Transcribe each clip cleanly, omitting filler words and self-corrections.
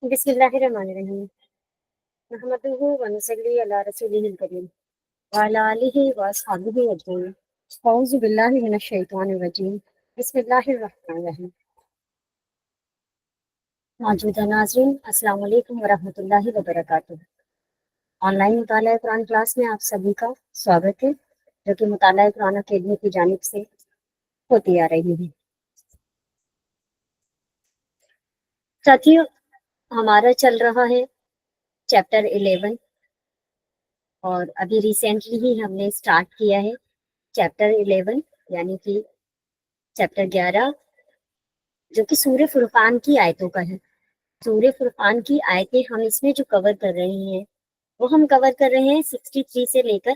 بسم اللہ الرحمن الرحیم نحمدہ و نصلی علی رسولہ الکریم وعلی آلہ واصحابہ اجمعین اعوذ باللہ من الشیطان الرجیم بسم اللہ الرحمن الرحیم موجودہ ناظرین السلام علیکم ورحمۃ اللہ وبرکاتہ۔ آن لائن مطالعہ قرآن کلاس میں آپ سبھی کا سواگت ہے، جو کہ مطالعہ قرآن اکیڈمی کی جانب سے ہوتی آ رہی ہے۔ ساتھیو، ہمارا چل رہا ہے چیپٹر 11 اور ابھی ریسنٹلی ہی ہم نے اسٹارٹ کیا ہے چیپٹر 11 یعنی کہ چیپٹر 11 جو کہ سورہ فرقان کی آیتوں کا ہے۔ سورہ فرقان کی آیتیں ہم اس میں جو کور کر رہے ہیں وہ ہم کور کر رہے ہیں 63 سے لے کر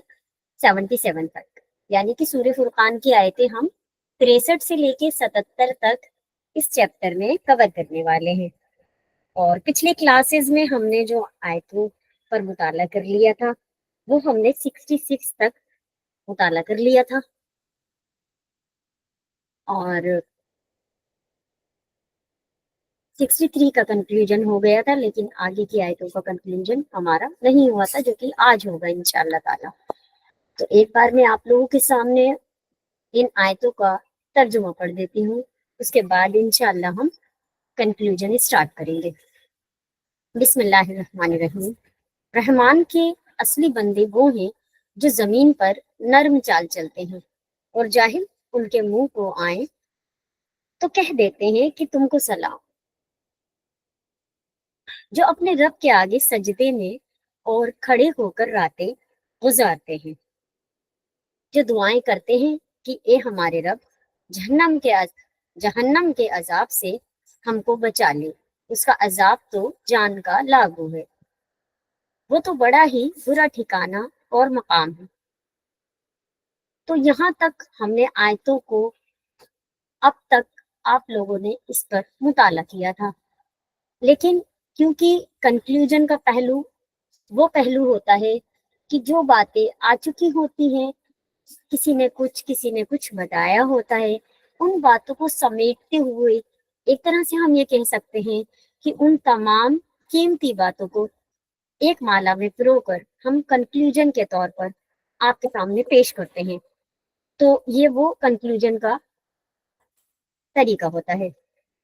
77 تک، یعنی کہ سورہ فرقان کی آیتیں ہم 63 سے لے کے 77 تک اس چیپٹر میں کور کرنے والے ہیں۔ اور پچھلے کلاسز میں ہم نے جو آیتوں پر مطالعہ کر لیا تھا وہ ہم نے 66 تک مطالعہ کر لیا تھا، اور 63 کا کنکلوژن ہو گیا تھا، لیکن آگے کی آیتوں کا کنکلوژن ہمارا نہیں ہوا تھا، جو کہ آج ہوگا انشاءاللہ تعالی۔ تو ایک بار میں آپ لوگوں کے سامنے ان آیتوں کا ترجمہ پڑھ دیتی ہوں، اس کے بعد انشاءاللہ ہم کنکلوژن اسٹارٹ کریں گے۔ بسم اللہ الرحمن الرحیم۔ رحمان کے اصلی بندے وہ ہیں جو زمین پر نرم چال چلتے ہیں، اور جاہل ان کے منہ کو آئیں تو کہہ دیتے ہیں کہ تم کو سلام۔ جو اپنے رب کے آگے سجدے میں اور کھڑے ہو کر راتیں گزارتے ہیں، جو دعائیں کرتے ہیں کہ اے ہمارے رب، جہنم کے عذاب سے ہم کو بچا لے، اس کا عذاب تو جان کا لاگو ہے، وہ تو بڑا ہی برا ٹھکانہ اور مقام ہے۔ تو یہاں تک ہم نے آیتوں کو اب تک آپ لوگوں نے اس پر مطالعہ کیا تھا، لیکن کیونکہ کنکلوژن کا پہلو وہ پہلو ہوتا ہے کہ جو باتیں آ چکی ہوتی ہیں، کسی نے کچھ بتایا ہوتا ہے، ان باتوں کو سمیٹتے ہوئے ایک طرح سے ہم یہ کہہ سکتے ہیں کہ ان تمام قیمتی باتوں کو ایک مالا میں پرو کر ہم کنکلوژن کے طور پر آپ کے سامنے پیش کرتے ہیں۔ تو یہ وہ کنکلوژن کا طریقہ ہوتا ہے۔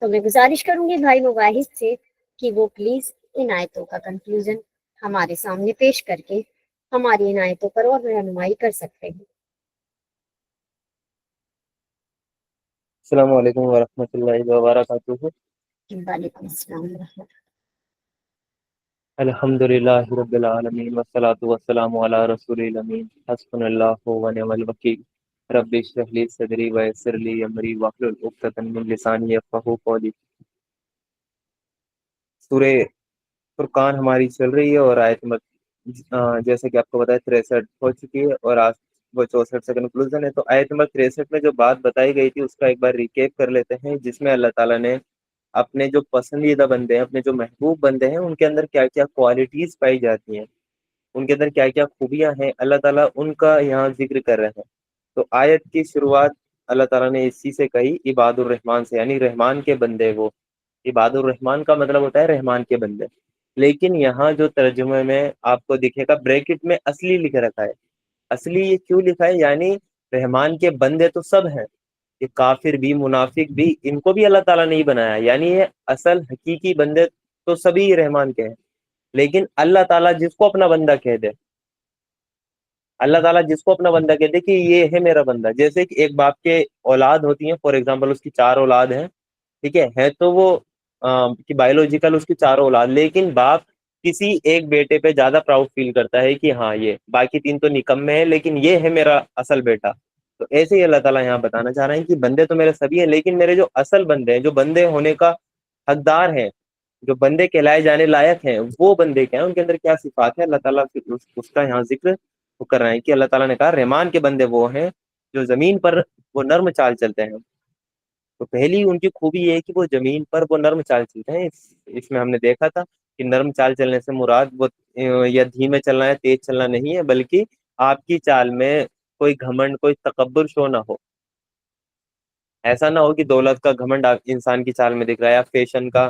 تو میں گزارش کروں گی بھائی مباحث سے کہ وہ پلیز ان آیتوں کا کنکلوژن ہمارے سامنے پیش کر کے ہماری ان آیتوں پر اور رہنمائی کر سکتے ہیں۔ السلام علیکم ورحمۃ اللہ وبرکاتہ۔ وعلیکم السلام ورحمۃ الحمد للہ رب العالمین والصلاة والسلام علی رسول الامین، حسبنا اللہ ونعم الوکیل، رب اشرح لی صدری ویسر لی امری واحلل عقدۃ من لسانی یفقہوا قولی۔ سورہ فرقان ہماری چل رہی ہے اور آیت نمبر جیسے کہ آپ کو بتایا 63 ہو چکی ہے اور آج وہ 64 سے کنکلوژن ہے۔ تو آیت نمبر 63 میں جو بات بتائی گئی تھی اس کا ایک بار ریکیپ کر لیتے ہیں، جس میں اللہ تعالیٰ نے اپنے جو پسندیدہ بندے ہیں، اپنے جو محبوب بندے ہیں، ان کے اندر کیا کیا کوالٹیز پائی جاتی ہیں، ان کے اندر کیا کیا خوبیاں ہیں، اللہ تعالیٰ ان کا یہاں ذکر کر رہے ہیں۔ تو آیت کی شروعات اللہ تعالیٰ نے اسی سے کہی، عباد الرحمان سے، یعنی رحمان کے بندے وہ۔ عباد الرحمان کا مطلب ہوتا ہے رحمان کے بندے، لیکن یہاں جو ترجمے میں آپ کو دکھے گا بریکٹ میں اصلی لکھ رکھا ہے۔ اصلی یہ کیوں لکھا ہے؟ یعنی رحمان کے بندے تو سب ہیں، یہ کافر بھی منافق بھی، ان کو بھی اللہ تعالیٰ نے ہی بنایا، یعنی یہ اصل حقیقی بندے تو سبھی رحمان کے ہیں، لیکن اللہ تعالیٰ جس کو اپنا بندہ کہہ دے، اللہ تعالیٰ جس کو اپنا بندہ کہہ دے کہ یہ ہے میرا بندہ، جیسے کہ ایک باپ کے اولاد ہوتی ہیں، فار ایگزامپل اس کی 4 اولاد ہیں، ٹھیک ہے تو وہ کہ بایولوجیکل اس کی 4 اولاد، لیکن باپ کسی ایک بیٹے پہ زیادہ پراؤڈ فیل کرتا ہے کہ ہاں یہ باقی 3 تو نکمے ہیں لیکن یہ ہے میرا اصل بیٹا۔ تو ایسے ہی اللہ تعالیٰ یہاں بتانا چاہ رہے ہیں کہ بندے تو میرے سبھی ہیں، لیکن میرے جو اصل بندے ہیں، جو بندے ہونے کا حقدار ہیں، جو بندے کہلائے جانے لائق ہیں، وہ بندے کیا ہیں، ان کے اندر کیا صفات ہے، اللہ تعالیٰ اس کا یہاں ذکر وہ کر رہے ہیں کہ اللہ تعالیٰ نے کہا رحمان کے بندے وہ ہیں جو زمین پر وہ نرم چال چلتے ہیں۔ تو پہلی ان کی خوبی یہ ہے کہ وہ زمین پر وہ نرم چال چلتے ہیں۔ اس میں ہم نے دیکھا تھا کہ نرم چال چلنے سے مراد وہ یا دھیمے چلنا ہے، تیز چلنا نہیں ہے، بلکہ آپ کی چال میں کوئی گھمنڈ، کوئی تکبر شو نہ ہو۔ ایسا نہ ہو کہ دولت کا گھمنڈ انسان کی چال میں دکھ رہا ہے، یا فیشن کا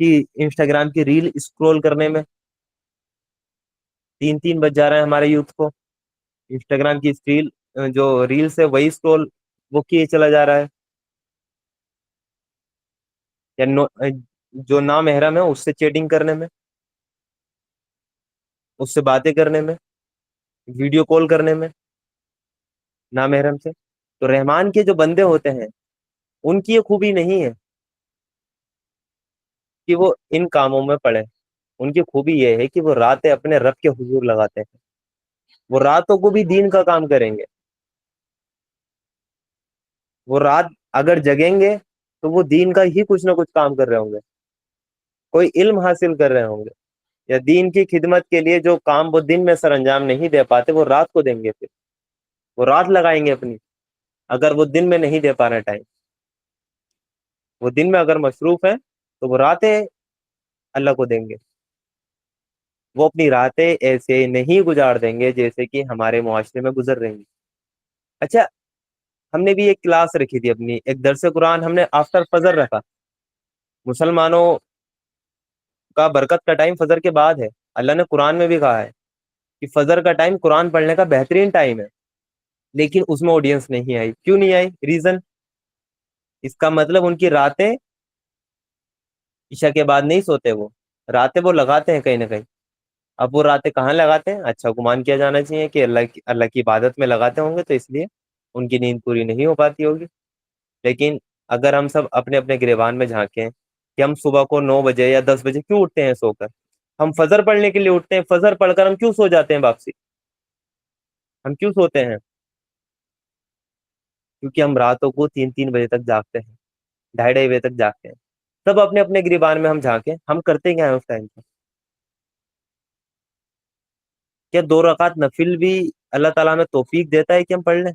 کہ انسٹاگرام کی ریل اسکرول کرنے میں 3 بج جا رہا ہے ہمارے یوتھ کو. انسٹاگرام کی ریل جو ریلس ہے وہی اسکرول وہ کیے چلا جا رہا ہے. یا جو نامحرم ہے اس سے چیٹنگ کرنے میں، اس سے باتیں کرنے میں، ویڈیو کال کرنے میں نامحرم سے. تو رحمان کے جو بندے ہوتے ہیں ان کی یہ خوبی نہیں ہے کہ وہ ان کاموں میں پڑے. ان کی خوبی یہ ہے کہ وہ راتیں اپنے رب کے حضور لگاتے ہیں. وہ راتوں کو بھی دین کا کام کریں گے. وہ رات اگر جگیں گے تو وہ دین کا ہی کچھ نہ کچھ کام کر رہے ہوں گے، کوئی علم حاصل کر رہے ہوں گے، یا دین کی خدمت کے لیے جو کام وہ دن میں سر انجام نہیں دے پاتے وہ رات کو دیں گے. پھر وہ رات لگائیں گے اپنی. اگر وہ دن میں نہیں دے پا رہے ٹائم، وہ دن میں اگر مصروف ہیں تو وہ راتیں اللہ کو دیں گے. وہ اپنی راتیں ایسے نہیں گزار دیں گے جیسے کہ ہمارے معاشرے میں گزر رہی ہیں. اچھا، ہم نے بھی ایک کلاس رکھی تھی اپنی، ایک درس قرآن ہم نے آفٹر فجر رکھا. مسلمانوں کا برکت کا ٹائم فجر کے بعد ہے. اللہ نے قرآن میں بھی کہا ہے کہ فجر کا ٹائم قرآن پڑھنے کا بہترین ٹائم ہے. لیکن اس میں آڈینس نہیں آئی. کیوں نہیں آئی؟ ریزن، اس کا مطلب ان کی راتیں عشاء کے بعد نہیں سوتے. وہ راتیں وہ لگاتے ہیں کہیں نہ کہیں. اب وہ راتیں کہاں لگاتے ہیں؟ اچھا گمان کیا جانا چاہیے کہ اللہ کی عبادت میں لگاتے ہوں گے، تو اس لیے ان کی نیند پوری نہیں ہو پاتی ہوگی. لیکن اگر ہم سب اپنے اپنے گریبان میں جھانکیں کہ ہم صبح کو 9 بجے یا 10 بجے کیوں اٹھتے ہیں سو کر؟ ہم فجر پڑھنے کے لیے اٹھتے ہیں. فجر پڑھ کر ہم کیوں سو جاتے ہیں واپسی؟ ہم کیوں سوتے ہیں؟ کیونکہ ہم راتوں کو 3 بجے تک جاگتے ہیں، 2:30 بجے تک جاگتے ہیں. سب اپنے اپنے گریبان میں ہم جھانکیں، ہم کرتے کیا ہیں اس ٹائم پہ؟ کیا 2 رکعت نفل بھی اللہ تعالیٰ ہمیں توفیق دیتا ہے کہ ہم پڑھ لیں؟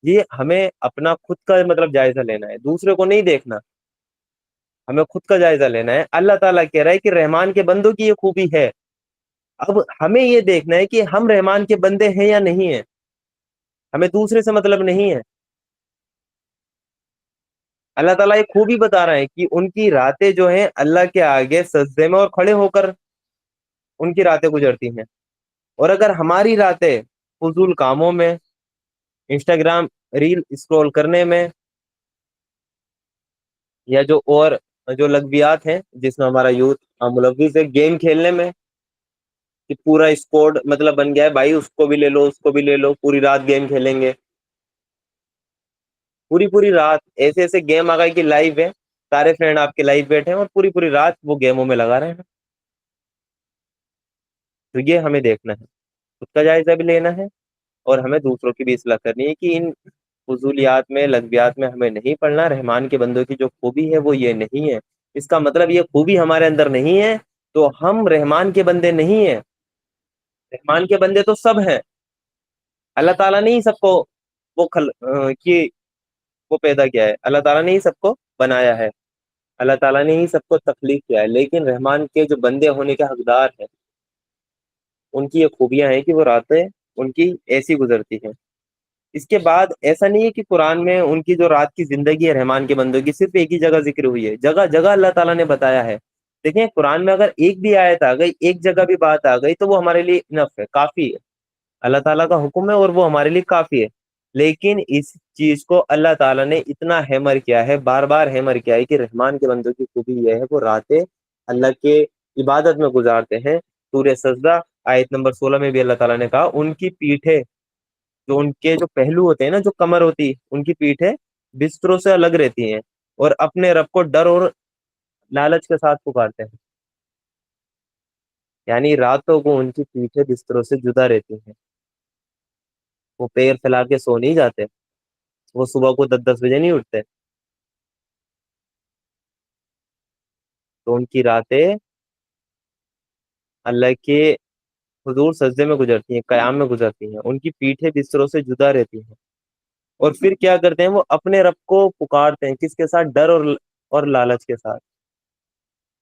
یہ ہمیں اپنا خود کا مطلب جائزہ لینا ہے، دوسرے کو نہیں دیکھنا. ہمیں خود کا جائزہ لینا ہے. اللہ تعالیٰ کہہ رہا ہے کہ رحمان کے بندوں کی یہ خوبی ہے. اب ہمیں یہ دیکھنا ہے کہ ہم رحمان کے بندے ہیں یا نہیں ہیں. ہمیں دوسرے سے مطلب نہیں ہے. اللہ تعالیٰ یہ خوبی بتا رہا ہے کہ ان کی راتیں جو ہیں اللہ کے آگے سجدے میں اور کھڑے ہو کر ان کی راتیں گزرتی ہیں. اور اگر ہماری راتیں فضول کاموں میں، انسٹاگرام ریل اسکرول کرنے میں، یا جو اور جو لغویات ہیں جس میں ہمارا یوتھ ملوث ہے، گیم کھیلنے میں، کہ پورا اسکواڈ مطلب بن گیا ہے بھائی اس کو بھی لے لو، اس کو بھی لے لو، پوری رات گیم کھیلیں گے. پوری پوری رات ایسے ایسے گیم آ گئے کہ لائیو ہے، سارے فرینڈ آپ کے لائیو بیٹھے ہیں اور پوری پوری رات وہ گیموں میں لگا رہے ہیں. تو یہ ہمیں دیکھنا ہے، خود کا جائزہ بھی لینا ہے، اور ہمیں دوسروں کی بھی اصلاح کرنی ہے کہ ان فضولیات میں لغویات میں ہمیں نہیں پڑنا. رحمان کے بندوں کی جو خوبی ہے وہ یہ نہیں ہے. اس کا مطلب یہ خوبی ہمارے اندر نہیں ہے تو ہم رحمان کے بندے نہیں ہیں. رحمان کے بندے تو سب ہیں. اللہ تعالیٰ نے ہی سب کو وہ کہ وہ پیدا کیا ہے. اللہ تعالیٰ نے ہی سب کو بنایا ہے. اللہ تعالیٰ نے ہی سب کو تخلیق کیا ہے. لیکن رحمان کے جو بندے ہونے کے حقدار ہیں ان کی یہ خوبیاں ہیں کہ وہ راتیں ان کی ایسی گزرتی ہیں. اس کے بعد ایسا نہیں ہے کہ قرآن میں ان کی جو رات کی زندگی ہے رحمان کے بندوں کی صرف ایک ہی جگہ ذکر ہوئی ہے. جگہ جگہ اللہ تعالیٰ نے بتایا ہے. دیکھیں قرآن میں اگر ایک بھی آیت آ گئی، ایک جگہ بھی بات آ گئی، تو وہ ہمارے لیے انف ہے، کافی ہے. اللہ تعالیٰ کا حکم ہے اور وہ ہمارے لیے کافی ہے. لیکن اس چیز کو اللہ تعالیٰ نے اتنا ہیمر کیا ہے، بار بار ہیمر کیا ہے، کہ رحمان کے بندوں کی خوبی یہ ہے وہ راتیں اللہ کے عبادت میں گزارتے ہیں. سورہ سجدہ آیت نمبر 16 میں بھی اللہ تعالیٰ نے کہا ان کی پیٹھیں، جو ان کے جو پہلو ہوتے ہیں نا، جو کمر ہوتی ہے، ان کی پیٹھیں بستروں سے الگ رہتی ہیں اور اپنے رب کو ڈر اور لالچ کے ساتھ پکارتے ہیں. یعنی راتوں کو ان کی پیٹھیں بستروں سے جدا رہتی ہیں. وہ پیر پھیلا کے سو نہیں جاتے. وہ صبح کو 10 10 بجے نہیں اٹھتے. تو ان کی راتیں اللہ کے حضور سجدے میں گزرتی ہیں، قیام میں گزرتی ہیں. ان کی پیٹھیں بستروں سے جدا رہتی ہیں. اور پھر کیا کرتے ہیں؟ وہ اپنے رب کو پکارتے ہیں. کس کے ساتھ؟ ڈر اور لالچ کے ساتھ.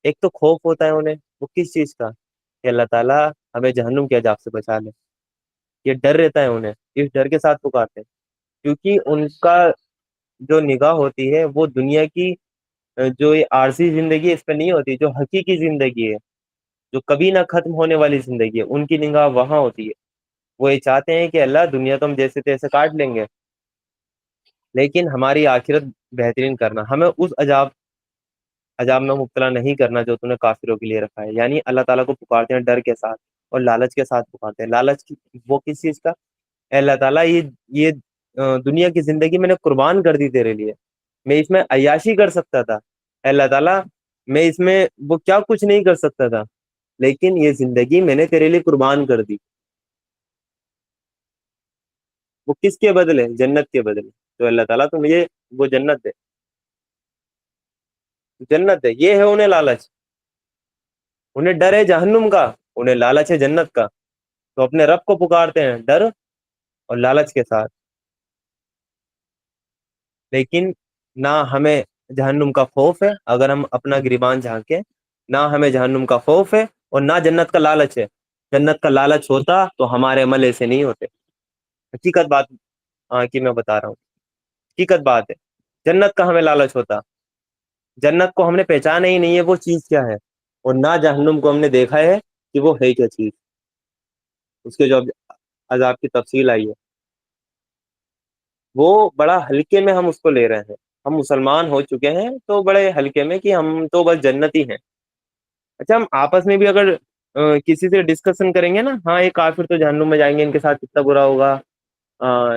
ایک تو خوف ہوتا ہے انہیں، وہ کس چیز کا؟ کہ اللہ تعالیٰ ہمیں جہنم کے عذاب سے بچا لے. یہ ڈر رہتا ہے انہیں، اس ڈر کے ساتھ پکارتے ہیں. کیونکہ ان کا جو نگاہ ہوتی ہے وہ دنیا کی جو یہ عارضی زندگی ہے اس پہ نہیں ہوتی، جو حقیقی زندگی ہے، جو کبھی نہ ختم ہونے والی زندگی ہے، ان کی نگاہ وہاں ہوتی ہے۔ وہ یہ چاہتے ہیں کہ اللہ دنیا تو ہم جیسے تیسے کاٹ لیں گے، لیکن ہماری آخرت بہترین کرنا، ہمیں اس عذاب میں مبتلا نہیں کرنا جو تم نے کافروں کے لیے رکھا ہے۔ یعنی اللہ تعالیٰ کو پکارتے ہیں ڈر کے ساتھ اور لالچ کے ساتھ پکارتے ہیں۔ لالچ وہ کس چیز کا؟ اے اللہ تعالیٰ یہ دنیا کی زندگی میں نے قربان کر دی تیرے لیے، میں اس میں عیاشی کر سکتا تھا، اے اللہ تعالیٰ میں اس میں وہ کیا کچھ نہیں کر سکتا تھا، لیکن یہ زندگی میں نے تیرے لیے قربان کر دی۔ وہ کس کے بدلے؟ جنت کے بدلے۔ تو اللہ تعالیٰ تو مجھے وہ جنت دے، جنت دے۔ یہ ہے انہیں لالچ، انہیں ڈر ہے جہنم کا، انہیں لالچ ہے جنت کا، تو اپنے رب کو پکارتے ہیں ڈر اور لالچ کے ساتھ، لیکن نہ ہمیں جہنم کا خوف ہے اگر ہم اپنا گریبان جھانکیں، نہ ہمیں جہنم کا خوف ہے اور نہ جنت کا لالچ ہے۔ جنت کا لالچ ہوتا تو ہمارے عمل ایسے نہیں ہوتے۔ حقیقت بات کی میں بتا رہا ہوں، حقیقت بات ہے۔ جنت کا ہمیں لالچ ہوتا، جنت کو ہم نے پہچانا ہی نہیں ہے وہ چیز کیا ہے، اور نہ جہنم کو ہم نے دیکھا ہے کہ وہ ہے کیا چیز، اس کے جو عذاب کی تفصیل آئی ہے وہ بڑا ہلکے میں ہم اس کو لے رہے ہیں۔ ہم مسلمان ہو چکے ہیں تو بڑے ہلکے میں کہ ہم تو بس جنتی ہیں۔ اچھا، ہم آپس میں بھی اگر کسی سے ڈسکشن کریں گے نا، ہاں یہ کافر تو جہنم میں جائیں گے، ان کے ساتھ کتنا برا ہوگا،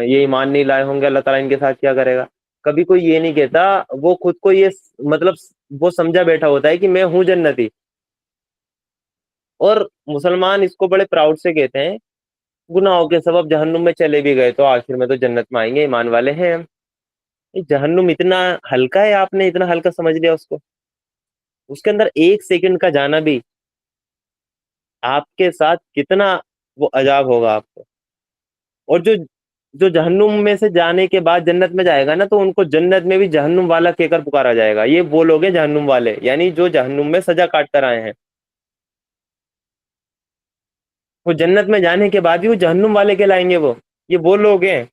یہ ایمان نہیں لائے ہوں گے، اللہ تعالیٰ ان کے ساتھ کیا کرے گا، کبھی کوئی یہ نہیں کہتا۔ وہ خود کو یہ مطلب وہ سمجھا بیٹھا ہوتا ہے کہ میں ہوں جنتی، اور مسلمان اس کو بڑے پراؤڈ سے کہتے ہیں گناہوں کے سبب جہنم میں چلے بھی گئے تو آخر میں تو جنت میں آئیں گے، ایمان والے ہیں ہم۔ یہ جہنم اتنا ہلکا ہے، آپ نے اتنا ہلکا سمجھ لیا اس کو؟ اس کے اندر ایک سیکنڈ کا جانا بھی آپ کے ساتھ کتنا وہ عذاب ہوگا آپ کو۔ اور جو جو جہنم میں سے جانے کے بعد جنت میں جائے گا نا، تو ان کو جنت میں بھی جہنم والا کہہ کر پکارا جائے گا۔ یہ وہ لوگ ہیں جہنم والے، یعنی جو جہنم میں سزا کاٹ کر آئے ہیں، وہ جنت میں جانے کے بعد بھی وہ جہنم والے کہلائیں گے۔ وہ لوگ ہیں،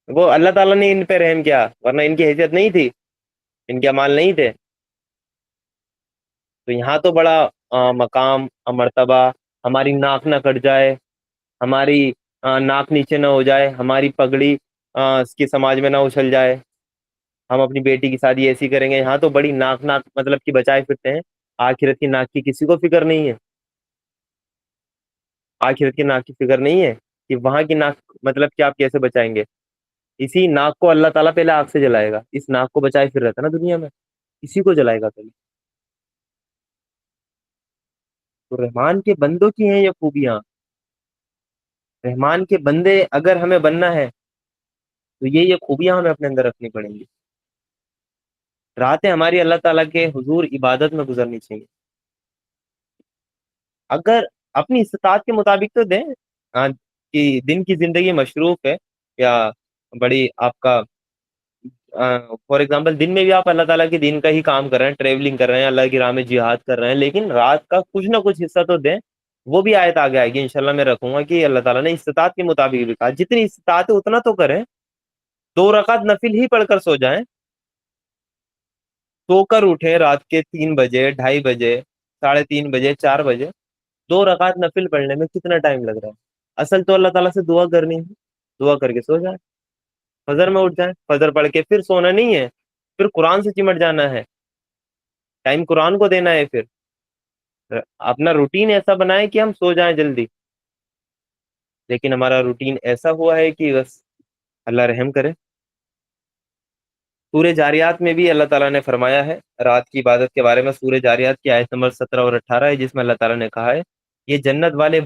وہ اللہ تعالیٰ نے ان پہ رحم کیا، ورنہ ان کی حیثیت نہیں تھی، ان کے اعمال نہیں تھے۔ تو یہاں تو بڑا مقام مرتبہ، ہماری ناک نہ کٹ جائے، ہماری ناک نیچے نہ ہو جائے، ہماری پگڑی اس کی سماج میں نہ اچھل جائے، ہم اپنی بیٹی کی شادی ایسی کریں گے۔ یہاں تو بڑی ناک مطلب کہ بچائے پھرتے ہیں۔ آخرت کی ناک کی کسی کو فکر نہیں ہے، آخرت کی ناک کی فکر نہیں ہے کہ وہاں کی ناک مطلب کہ آپ کیسے بچائیں گے۔ اسی ناک کو اللہ تعالیٰ پہلے آگ سے جلائے گا، اس ناک کو بچائے پھر رہتا نا دنیا میں، اسی کو جلائے گا پہلے۔ تو رحمان کے بندوں کی ہیں یہ خوبیاں، رحمان کے بندے اگر ہمیں بننا ہے تو یہ خوبیاں ہمیں اپنے اندر رکھنی پڑیں گی۔ راتیں ہماری اللہ تعالیٰ کے حضور عبادت میں گزرنی چاہیے۔ اگر اپنی استطاعت کے مطابق تو دیں، کہ دن کی زندگی مصروف ہے یا بڑی آپ کا فار ایگزامپل دن میں بھی آپ اللہ تعالیٰ کے دین کا ہی کام کر رہے ہیں، ٹریولنگ کر رہے ہیں، اللہ کی راہ میں جہاد کر رہے ہیں، لیکن رات کا کچھ نہ کچھ حصہ تو دیں۔ وہ بھی آیت آگے آئے گی انشاءاللہ، میں رکھوں گا کہ اللہ تعالیٰ نے استطاعت کے مطابق بھی کہا جتنی استطاعت ہے اتنا تو کریں۔ 2 رکعت نفل ہی پڑھ کر سو جائیں، سو کر اٹھیں رات کے 3 بجے، 2:30 بجے، 3:30 بجے، 4 بجے، 2 رکعت نفل پڑھنے میں کتنا ٹائم لگ رہا ہے؟ اصل تو اللہ تعالیٰ سے دعا کرنی ہے، دعا کر کے سو جائیں، فجر میں اٹھ جائیں، فجر پڑھ کے پھر سونا نہیں ہے، پھر قرآن سے چمٹ جانا ہے، ٹائم قرآن کو دینا ہے، پھر اپنا روٹین ایسا بنائے کہ ہم سو جائیں جلدی۔ لیکن ہمارا روٹین ایسا ہوا ہے کہ بس اللہ رحم کرے۔ سورہ جاریات میں بھی اللہ تعالیٰ نے فرمایا ہے رات کی عبادت کے بارے میں، سورہ جاریات کی آیت نمبر 17 اور 18 ہے، جس میں اللہ تعالیٰ نے کہا ہے یہ جنت والے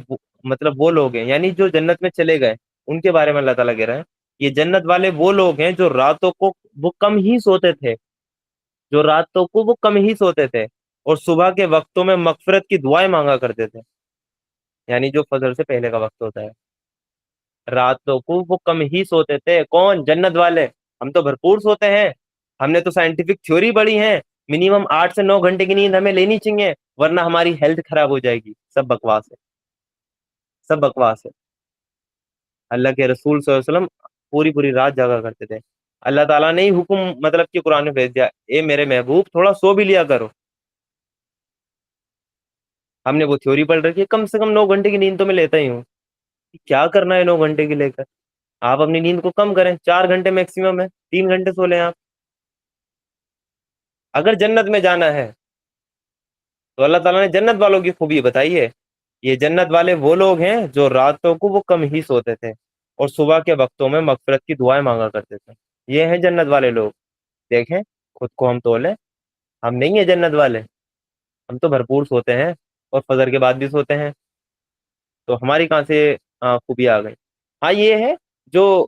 مطلب وہ لوگ ہیں، یعنی جو جنت میں چلے گئے ان کے بارے میں اللہ تعالیٰ کہہ رہے ہیں یہ جنت والے وہ لوگ ہیں جو راتوں کو وہ کم ہی سوتے تھے، جو راتوں کو وہ کم ہی سوتے تھے اور صبح کے وقتوں میں مغفرت کی دعائیں مانگا کرتے تھے، یعنی جو فجر سے پہلے کا وقت ہوتا ہے۔ راتوں کو وہ کم ہی سوتے تھے، کون؟ جنت والے۔ ہم تو بھرپور سوتے ہیں، ہم نے تو سائنٹیفک تھیوری پڑھی ہے، منیمم 8 سے 9 گھنٹے کی نیند ہمیں لینی چاہیے ورنہ ہماری ہیلتھ خراب ہو جائے گی۔ سب بکواس ہے، سب بکواس ہے۔ اللہ کے رسول صلی اللہ علیہ وسلم پوری پوری رات جاگا کرتے تھے، اللہ تعالیٰ نے ہی حکم مطلب کہ قرآن میں بھیج دیا، اے میرے محبوب تھوڑا سو بھی لیا کرو۔ ہم نے وہ تھیوری پڑھ رکھی ہے، کم سے کم 9 گھنٹے کی نیند تو میں لیتا ہی ہوں۔ کیا کرنا ہے 9 گھنٹے کی لے کر؟ آپ اپنی نیند کو کم کریں، 4 گھنٹے میکسیمم ہے، 3 گھنٹے سو لیں آپ۔ اگر جنت میں جانا ہے تو اللہ تعالیٰ نے جنت والوں کی خوبی بتائی ہے، یہ جنت والے وہ لوگ ہیں جو راتوں کو وہ کم ہی سوتے تھے اور صبح کے وقتوں میں مغفرت کی دعائیں مانگا کرتے تھے، یہ ہیں جنت والے لوگ۔ دیکھیں خود کو ہم تولیں، ہم نہیں ہیں جنت والے، ہم تو بھرپور سوتے ہیں اور فجر کے بعد بھی سوتے ہیں، تو ہماری کہاں سے خوبی آ گئی؟ ہاں یہ ہے جو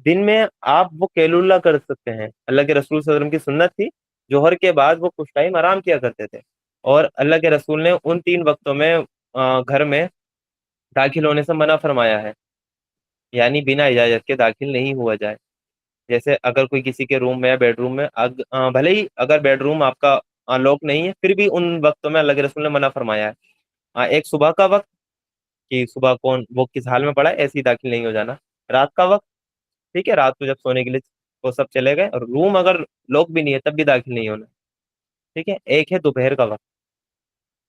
دن میں آپ وہ قیلولہ کر سکتے ہیں، اللہ کے رسول صلی اللہ علیہ وسلم کی سنت تھی، جوہر کے بعد وہ کچھ ٹائم آرام کیا کرتے تھے، اور اللہ کے رسول نے ان 3 وقتوں میں گھر میں داخل ہونے سے منع فرمایا ہے، یعنی بنا اجازت کے داخل نہیں ہوا جائے۔ جیسے اگر کوئی کسی کے روم میں یا بیڈ روم میں بھلے ہی اگر بیڈ روم آپ کا لاک نہیں ہے، پھر بھی ان وقتوں میں اللہ کے رسول نے منع فرمایا ہے۔ ایک صبح کا وقت کہ صبح کون وہ کس حال میں پڑا ہے ایسے ہی داخل نہیں ہو جانا، رات کا وقت ٹھیک ہے، رات کو جب سونے کے لیے وہ سب چلے گئے اور روم اگر لوک بھی نہیں ہے تب بھی داخل نہیں ہونا، ٹھیک ہے۔ ایک ہے دوپہر کا وقت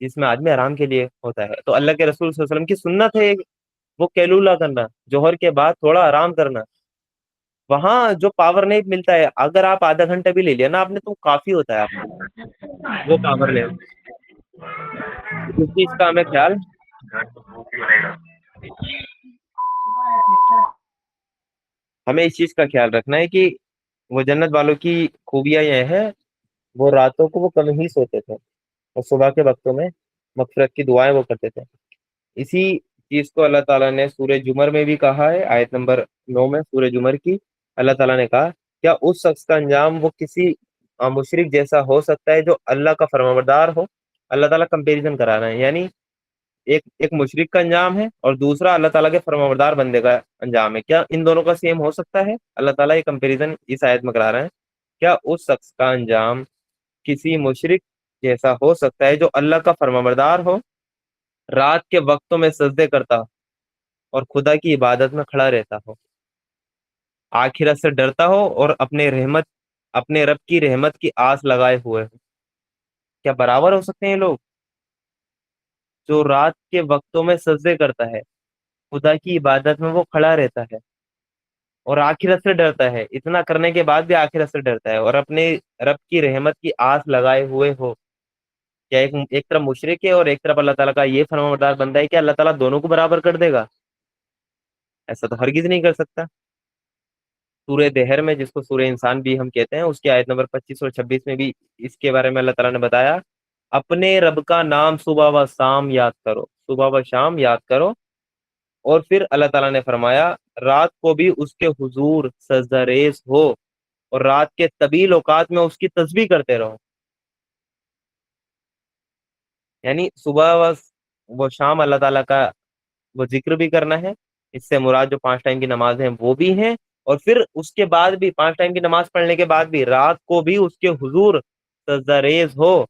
جس میں آدمی آرام کے لیے ہوتا ہے، تو اللہ کے رسول صلی اللہ علیہ وسلم کی سنت ہے وہ قیلولہ کرنا، جوہر کے بعد تھوڑا آرام کرنا۔ وہاں جو پاور نہیں ملتا ہے، اگر آپ آدھا گھنٹہ بھی لے لیا نا آپ نے تو کافی ہوتا ہے آپ کو وہ پاور لے۔ اس چیز کا ہمیں خیال ہمیں اس چیز کا خیال رکھنا ہے کہ وہ جنت والوں کی خوبیاں یہ ہے، وہ راتوں کو وہ کم ہی سوتے تھے اور صبح کے وقتوں میں مغفرت کی دعائیں وہ کرتے تھے۔ اسی چیز کو اللہ تعالیٰ نے سورہ جمر میں بھی کہا ہے، آیت نمبر 9 میں سورہ جمر کی، اللہ تعالیٰ نے کہا کیا اس شخص کا انجام وہ کسی مشرک جیسا ہو سکتا ہے جو اللہ کا فرمانبردار ہو؟ اللہ تعالیٰ کمپیریزن کرا رہے ہیں، یعنی ایک مشرک کا انجام ہے اور دوسرا اللہ تعالیٰ کے فرمانبردار بندے کا انجام ہے، کیا ان دونوں کا سیم ہو سکتا ہے؟ اللہ تعالیٰ یہ کمپیریزن اس آیت میں کرا رہے ہیں، کیا اس شخص کا انجام کسی مشرک جیسا ہو سکتا ہے جو اللہ کا فرمانبردار ہو، رات کے وقتوں میں سجدے کرتا اور خدا کی عبادت میں کھڑا رہتا ہو، آخرت سے ڈرتا ہو اور اپنے رب کی رحمت کی آس لگائے ہوئے ہو؟ کیا برابر ہو سکتے ہیں یہ لوگ جو رات کے وقتوں میں سجدے کرتا ہے، خدا کی عبادت میں وہ کھڑا رہتا ہے اور آخرت سے ڈرتا ہے، اتنا کرنے کے بعد بھی آخرت سے ڈرتا ہے اور اپنے رب کی رحمت کی آس لگائے ہوئے ہو؟ کیا ایک طرف مشرک ہے اور ایک طرف اللہ تعالیٰ کا یہ فرمانبردار بندہ ہے، کہ اللہ تعالیٰ دونوں کو برابر کر دے گا؟ ایسا تو ہرگز نہیں کر سکتا۔ سورہ دہر میں جس کو سورہ انسان بھی ہم کہتے ہیں، اس کی آیت نمبر 25 اور 26 میں بھی اس کے بارے میں اللہ تعالیٰ نے بتایا، اپنے رب کا نام صبح و شام یاد کرو، صبح و شام یاد کرو، اور پھر اللہ تعالیٰ نے فرمایا رات کو بھی اس کے حضور سجدہ ریز ہو اور رات کے طویل اوقات میں اس کی تسبیح کرتے رہو، یعنی صبح و شام اللہ تعالیٰ کا وہ ذکر بھی کرنا ہے، اس سے مراد جو 5 ٹائم کی نماز ہیں وہ بھی ہیں، اور پھر اس کے بعد بھی 5 ٹائم کی نماز پڑھنے کے بعد بھی رات کو بھی اس کے حضور سجدہ ریز ہو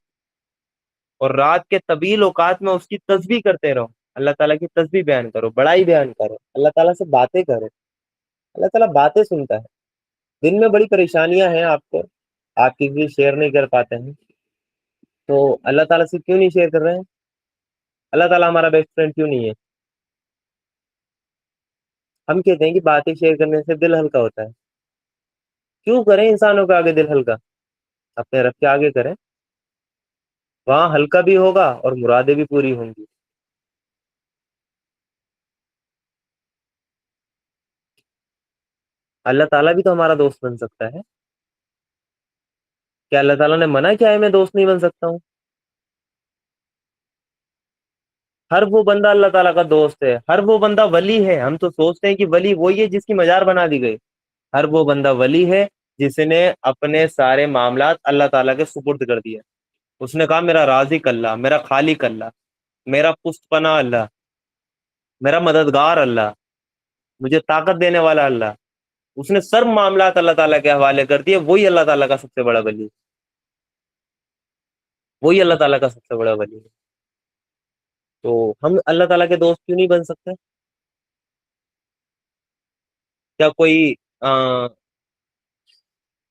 اور رات کے طویل اوقات میں اس کی تسبیح کرتے رہو، اللہ تعالیٰ کی تسبیح بیان کرو، بڑائی بیان کرو، اللہ تعالیٰ سے باتیں کرو۔ اللہ تعالیٰ باتیں سنتا ہے، دن میں بڑی پریشانیاں ہیں آپ کو، آپ کسی سے شیئر نہیں کر پاتے ہیں، تو اللہ تعالیٰ سے کیوں نہیں شیئر کر رہے ہیں؟ اللہ تعالیٰ ہمارا بیسٹ فرینڈ کیوں نہیں ہے؟ ہم کہتے ہیں کہ باتیں شیئر کرنے سے دل ہلکا ہوتا ہے، کیوں کریں انسانوں کے آگے دل ہلکا؟ اپنے رب کے آگے کریں، وہاں ہلکا بھی ہوگا اور مرادیں بھی پوری ہوں گی۔ اللہ تعالیٰ بھی تو ہمارا دوست بن سکتا ہے، کیا اللہ تعالیٰ نے منع کیا ہے میں دوست نہیں بن سکتا ہوں؟ ہر وہ بندہ اللہ تعالیٰ کا دوست ہے، ہر وہ بندہ ولی ہے، ہم تو سوچتے ہیں کہ ولی وہی ہے جس کی مزار بنا دی گئی، ہر وہ بندہ ولی ہے جس نے اپنے سارے معاملات اللہ تعالیٰ کے سپرد کر دیے، اس نے کہا میرا رازق اللہ، میرا خالق اللہ، میرا پشت پناہ اللہ، میرا مددگار اللہ، مجھے طاقت دینے والا اللہ، اس نے سب معاملات اللہ تعالیٰ کے حوالے کر دیے، وہی اللہ تعالیٰ کا سب سے بڑا ولی، وہی اللہ تعالیٰ کا سب سے بڑا ولی ہے۔ تو ہم اللہ تعالیٰ کے دوست کیوں نہیں بن سکتے؟ کیا کوئی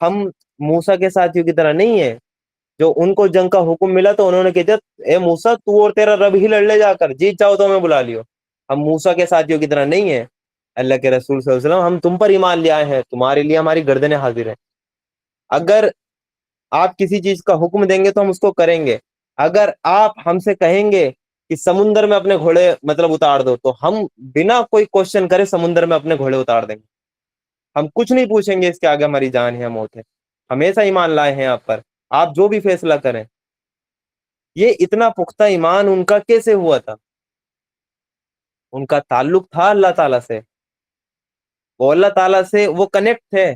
ہم موسیٰ کے ساتھیوں کی طرح نہیں ہے جو ان کو جنگ کا حکم ملا تو انہوں نے کہا اے موسیٰ تو اور تیرا رب ہی لڑ لے جا کر، جیت جاؤ تو ہمیں بلا لیو۔ ہم موسیٰ کے ساتھیوں کی طرح نہیں ہے۔ اللہ کے رسول صلی اللہ علیہ وسلم ہم تم پر ایمان لے آئے ہیں، تمہارے لیے ہماری گردنیں حاضر ہیں۔ اگر آپ کسی چیز کا حکم دیں گے تو ہم اس کو کریں گے، اگر آپ ہم سے کہیں گے کہ سمندر میں اپنے گھوڑے مطلب اتار دو تو ہم بنا کوئی کوشچن کرے سمندر میں اپنے گھوڑے اتار دیں گے، ہم کچھ نہیں پوچھیں گے اس کے آگے ہماری جان ہے موت ہے، ہمیشہ ایمان لائے ہیں آپ پر، آپ جو بھی فیصلہ کریں۔ یہ اتنا پختہ ایمان ان کا کیسے ہوا تھا؟ ان کا تعلق تھا اللہ تعالیٰ سے، وہ اللہ تعالیٰ سے وہ کنیکٹ تھے،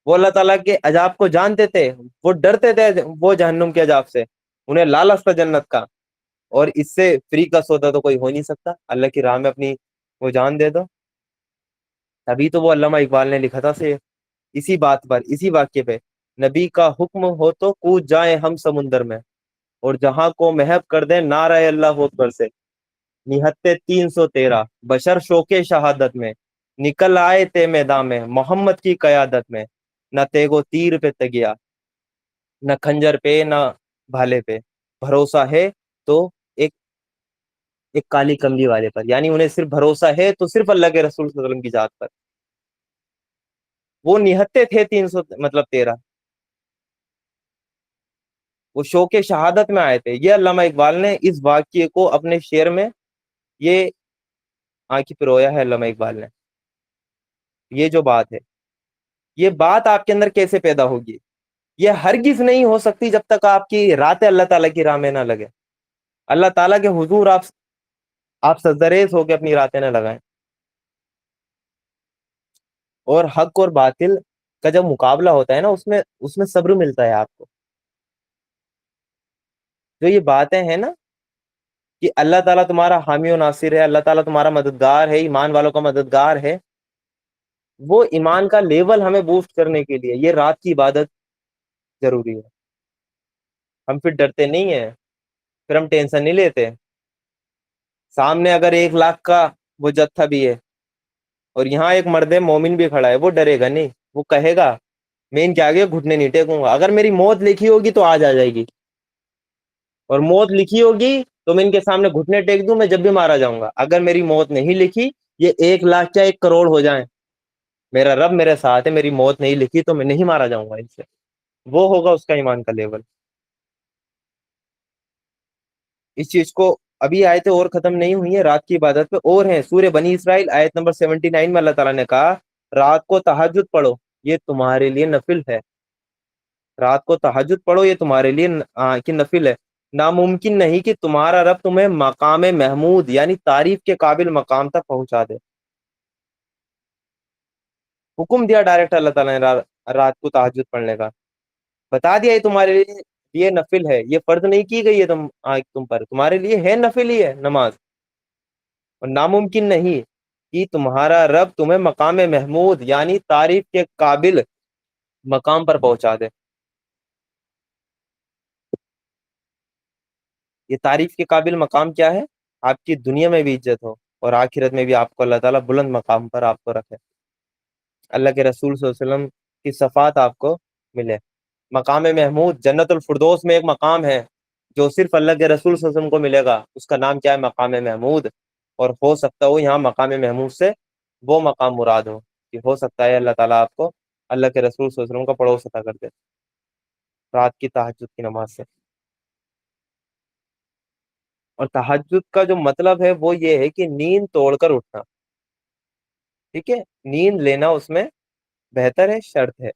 وہ اللہ تعالیٰ کے عذاب کو جانتے تھے، وہ ڈرتے تھے وہ جہنم کے عذاب سے، انہیں لالچ تھا جنت کا، اور اس سے فری کا سودا تو کوئی ہو نہیں سکتا، اللہ کی راہ میں اپنی وہ جان دے دو۔ تبھی تو وہ علامہ اقبال نے لکھا تھا سے اسی بات پر، اسی واقعے پہ، نبی کا حکم ہو تو کود جائیں ہم سمندر میں، اور جہاں کو محب کر دیں نعرہ اللہ اکبر سے، نہتے 313 بشر شوق شہادت میں، نکل آئے تے میدان میں محمد کی قیادت میں، نہ تیگو تیر پہ تگیا، نہ کھنجر پہ نہ بھالے پہ، بھروسہ ہے تو ایک ایک کالی کملی والے پر، یعنی انہیں صرف بھروسہ ہے تو صرف اللہ کے رسول صلی اللہ علیہ وسلم کی ذات پر۔ وہ نہتے تھے 300 مطلب 13، وہ شوق شہادت میں آئے تھے۔ یہ علامہ اقبال نے اس واقعے کو اپنے شعر میں یہ آنکھی پرویا ہے علامہ اقبال نے۔ یہ جو بات ہے، یہ بات آپ کے اندر کیسے پیدا ہوگی؟ یہ ہرگز نہیں ہو سکتی جب تک آپ کی راتیں اللہ تعالیٰ کی راہ میں نہ لگے، اللہ تعالیٰ کے حضور آپ سجدریز ہو کے اپنی راتیں نہ لگائیں۔ اور حق اور باطل کا جب مقابلہ ہوتا ہے نا، اس میں صبر ملتا ہے آپ کو۔ جو یہ باتیں ہیں نا کہ اللہ تعالیٰ تمہارا حامی و ناصر ہے، اللہ تعالیٰ تمہارا مددگار ہے، ایمان والوں کا مددگار ہے، وہ ایمان کا لیول ہمیں بوسٹ کرنے کے لیے یہ رات کی عبادت ضروری ہے۔ ہم پھر ڈرتے نہیں ہیں، پھر ہم ٹینشن نہیں لیتے۔ سامنے اگر 1 لاکھ کا وہ جتھا بھی ہے اور یہاں ایک مرد مومن بھی کھڑا ہے، وہ ڈرے گا نہیں، وہ کہے گا میں ان کے آگے گھٹنے نہیں ٹیکوں گا، اگر میری موت لکھی ہوگی تو آج آ جائے گی، اور موت لکھی ہوگی تو میں ان کے سامنے گھٹنے ٹیک دوں، میں جب بھی مارا جاؤں گا۔ اگر میری موت نہیں لکھی، یہ 1 لاکھ کیا 1 کروڑ ہو جائیں، میرا رب میرے ساتھ ہے، میری موت نہیں لکھی تو میں نہیں مارا جاؤں گا ان سے۔ وہ ہوگا اس کا ایمان کا لیول۔ اس چیز کو ابھی آیتیں اور ختم نہیں ہوئی ہیں، رات کی عبادت پہ اور ہیں۔ سورہ بنی اسرائیل آیت نمبر 79 میں اللہ تعالیٰ نے کہا رات کو تہجد پڑھو، یہ تمہارے لیے نفل ہے، رات کو تہجد پڑھو یہ تمہارے لیے کی نفل ہے۔ ناممکن نہیں کہ تمہارا رب تمہیں مقام محمود یعنی تعریف کے قابل مقام تک پہنچا دے۔ حکم دیا ڈائریکٹ اللہ تعالیٰ نے رات کو تہجد پڑھنے کا، بتا دیا یہ تمہارے لیے یہ نفل ہے، یہ فرض نہیں کی گئی ہے تم پر، تمہارے لیے ہے، نفل ہی ہے نماز۔ اور ناممکن نہیں کہ تمہارا رب تمہیں مقام محمود یعنی تعریف کے قابل مقام پر پہنچا دے۔ یہ تعریف کے قابل مقام کیا ہے؟ آپ کی دنیا میں بھی عزت ہو اور آخرت میں بھی آپ کو اللہ تعالیٰ بلند مقام پر آپ کو رکھے، اللہ کے رسول صلی اللہ علیہ وسلم کی صفات آپ کو ملے۔ مقام محمود جنت الفردوس میں ایک مقام ہے جو صرف اللہ کے رسول صلی اللہ علیہ وسلم کو ملے گا، اس کا نام کیا ہے؟ مقام محمود۔ اور ہو سکتا ہو یہاں مقام محمود سے وہ مقام مراد ہو کہ ہو سکتا ہے اللہ تعالیٰ آپ کو اللہ کے رسول صلی اللہ علیہ وسلم کا پڑوس عطا کر دے رات کی تہجد کی نماز سے۔ اور تہجد کا جو مطلب ہے وہ یہ ہے کہ نیند توڑ کر اٹھنا، ٹھیک ہے؟ نیند لینا اس میں بہتر ہے، شرط ہے،